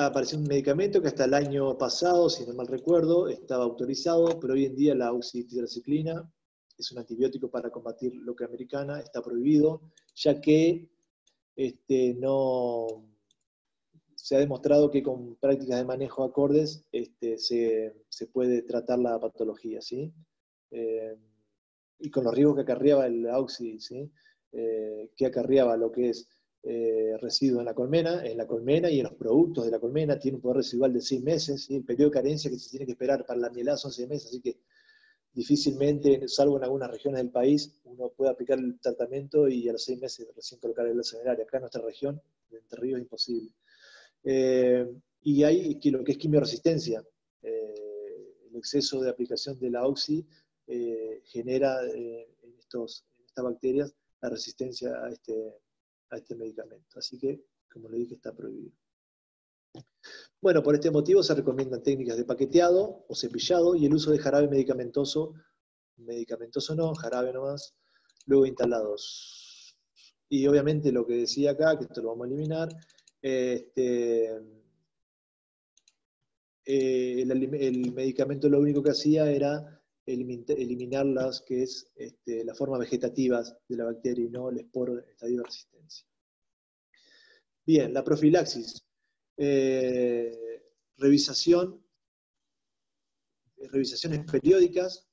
apareció un medicamento que hasta el año pasado, si no mal recuerdo, estaba autorizado, pero hoy en día la oxitetraciclina es un antibiótico para combatir loca americana, está prohibido, ya que no se ha demostrado que con prácticas de manejo acordes se puede tratar la patología, ¿sí? Y con los riesgos que acarreaba el oxi, ¿sí? Que acarreaba lo que es residuos en la colmena y en los productos de la colmena, tiene un poder residual de 6 meses, ¿sí? El periodo de carencia que se tiene que esperar para la mielada son 6 meses, así que difícilmente, salvo en algunas regiones del país, uno puede aplicar el tratamiento y a los 6 meses recién colocar el acelerador. Acá en nuestra región, de Entre Ríos, es imposible. Y hay lo que es quimioresistencia. El exceso de aplicación de la oxi genera en estas bacterias la resistencia a este medicamento. Así que, como le dije, está prohibido. Bueno, por este motivo se recomiendan técnicas de paqueteado o cepillado y el uso de jarabe medicamentoso no, jarabe nomás, luego instalados. Y obviamente lo que decía acá, que esto lo vamos a eliminar, el medicamento lo único que hacía era eliminar las que es las formas vegetativas de la bacteria y no el esporo en estadio de resistencia. Bien, la profilaxis. Revisaciones periódicas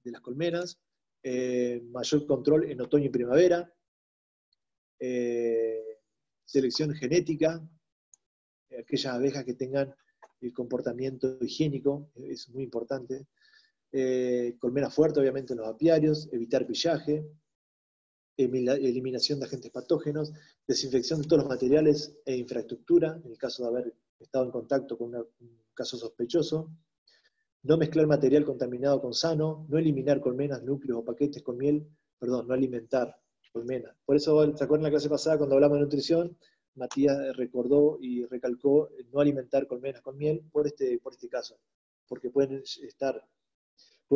de las colmenas, mayor control en otoño y primavera, selección genética, aquellas abejas que tengan el comportamiento higiénico, es muy importante, colmena fuerte obviamente en los apiarios, evitar pillaje, eliminación de agentes patógenos, desinfección de todos los materiales e infraestructura, en el caso de haber estado en contacto con un caso sospechoso, no mezclar material contaminado con sano, no eliminar colmenas, núcleos o paquetes con miel, no alimentar colmenas. Por eso, ¿se acuerdan en la clase pasada cuando hablamos de nutrición? Matías recordó y recalcó no alimentar colmenas con miel por este caso, porque pueden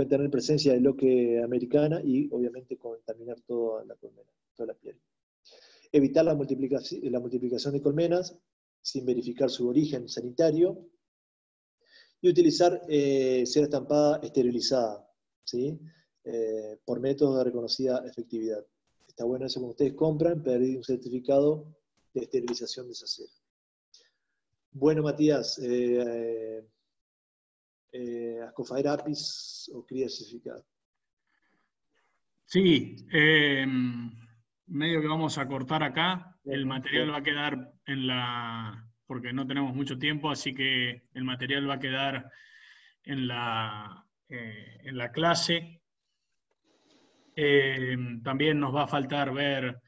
tener presencia de loque americana y obviamente contaminar toda la colmena, toda la piel. Evitar la multiplicación de colmenas sin verificar su origen sanitario y utilizar cera estampada esterilizada, ¿sí? Por métodos de reconocida efectividad. Está bueno eso cuando ustedes compran, pedir un certificado de esterilización de esa cera. Bueno, Matías, Ascofaer apis o cría certificada. Sí, medio que vamos a cortar acá. El material va a quedar porque no tenemos mucho tiempo, así que el material va a quedar en la clase. También nos va a faltar ver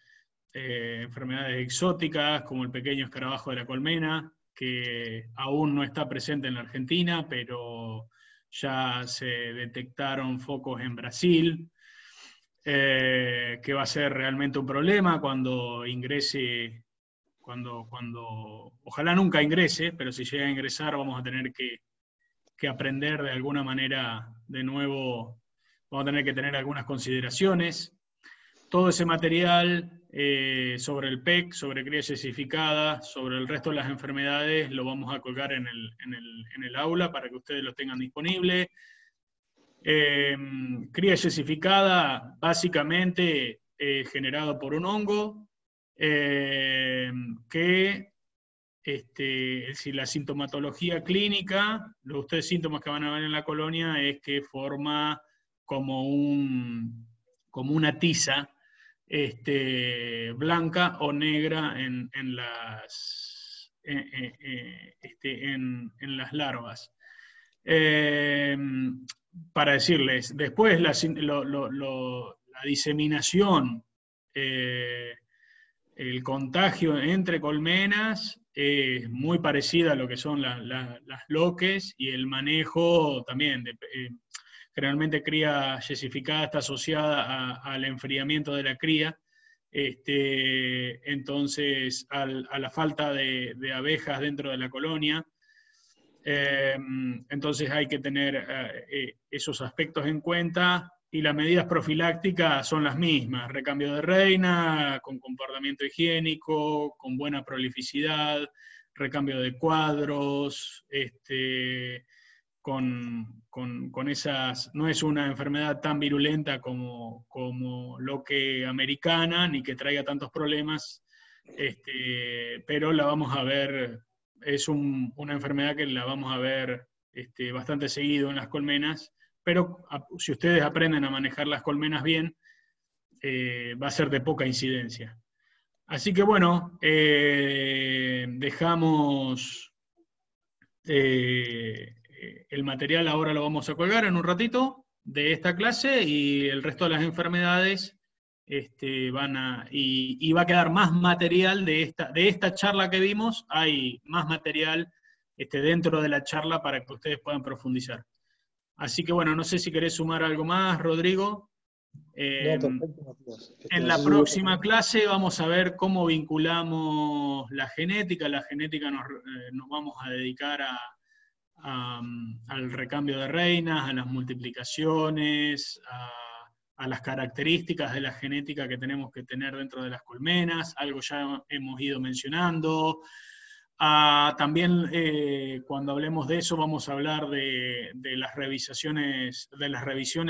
enfermedades exóticas, como el pequeño escarabajo de la colmena, que aún no está presente en la Argentina, pero ya se detectaron focos en Brasil, que va a ser realmente un problema cuando ingrese, ojalá nunca ingrese, pero si llega a ingresar vamos a tener que aprender de alguna manera de nuevo, vamos a tener que tener algunas consideraciones. Todo ese material sobre el PEC, sobre cría yesificada, sobre el resto de las enfermedades, lo vamos a colgar en el aula para que ustedes lo tengan disponible. Cría yesificada, básicamente generado por un hongo, que si la sintomatología clínica, los tres síntomas que van a ver en la colonia es que forma como una tiza blanca o negra en las larvas. Para decirles, después la diseminación el contagio entre colmenas es muy parecido a lo que son las loques, y el manejo también, generalmente cría yesificada está asociada al enfriamiento de la cría. Entonces, a la falta de abejas dentro de la colonia, entonces hay que tener esos aspectos en cuenta, y las medidas profilácticas son las mismas: recambio de reina, con comportamiento higiénico, con buena prolificidad, recambio de cuadros, con esas, no es una enfermedad tan virulenta como loque americana, ni que traiga tantos problemas, pero la vamos a ver, es una enfermedad que la vamos a ver bastante seguido en las colmenas, pero si ustedes aprenden a manejar las colmenas bien, va a ser de poca incidencia. Así que bueno, dejamos el material, ahora lo vamos a colgar en un ratito de esta clase, y el resto de las enfermedades y va a quedar más material de esta charla que vimos. Hay más material dentro de la charla para que ustedes puedan profundizar. Así que bueno, no sé si querés sumar algo más, Rodrigo. No, perfecto, En la próxima clase vamos a ver cómo vinculamos la genética. La genética nos vamos a dedicar al recambio de reinas, a las multiplicaciones, a las características de la genética que tenemos que tener dentro de las colmenas, algo ya hemos ido mencionando. También cuando hablemos de eso vamos a hablar de las revisiones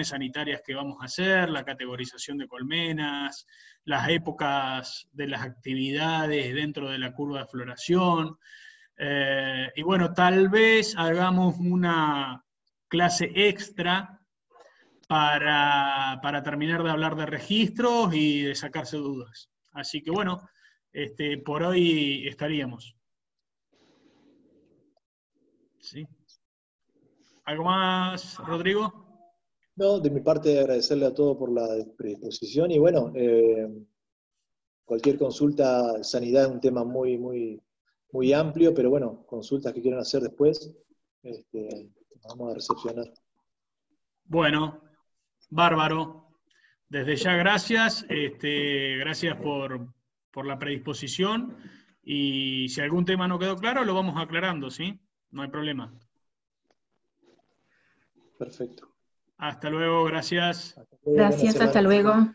sanitarias que vamos a hacer, la categorización de colmenas, las épocas de las actividades dentro de la curva de floración. Y bueno, tal vez hagamos una clase extra para terminar de hablar de registros y de sacarse dudas. Así que bueno, por hoy estaríamos. ¿Sí? ¿Algo más, Rodrigo? No, de mi parte agradecerle a todos por la predisposición, y bueno, cualquier consulta. Sanidad es un tema muy, muy, muy amplio, pero bueno, consultas que quieran hacer después, vamos a recepcionar. Bueno, bárbaro. Desde ya gracias, gracias por la predisposición, y si algún tema no quedó claro, lo vamos aclarando, ¿sí? No hay problema. Perfecto. Hasta luego, gracias. Gracias, hasta luego.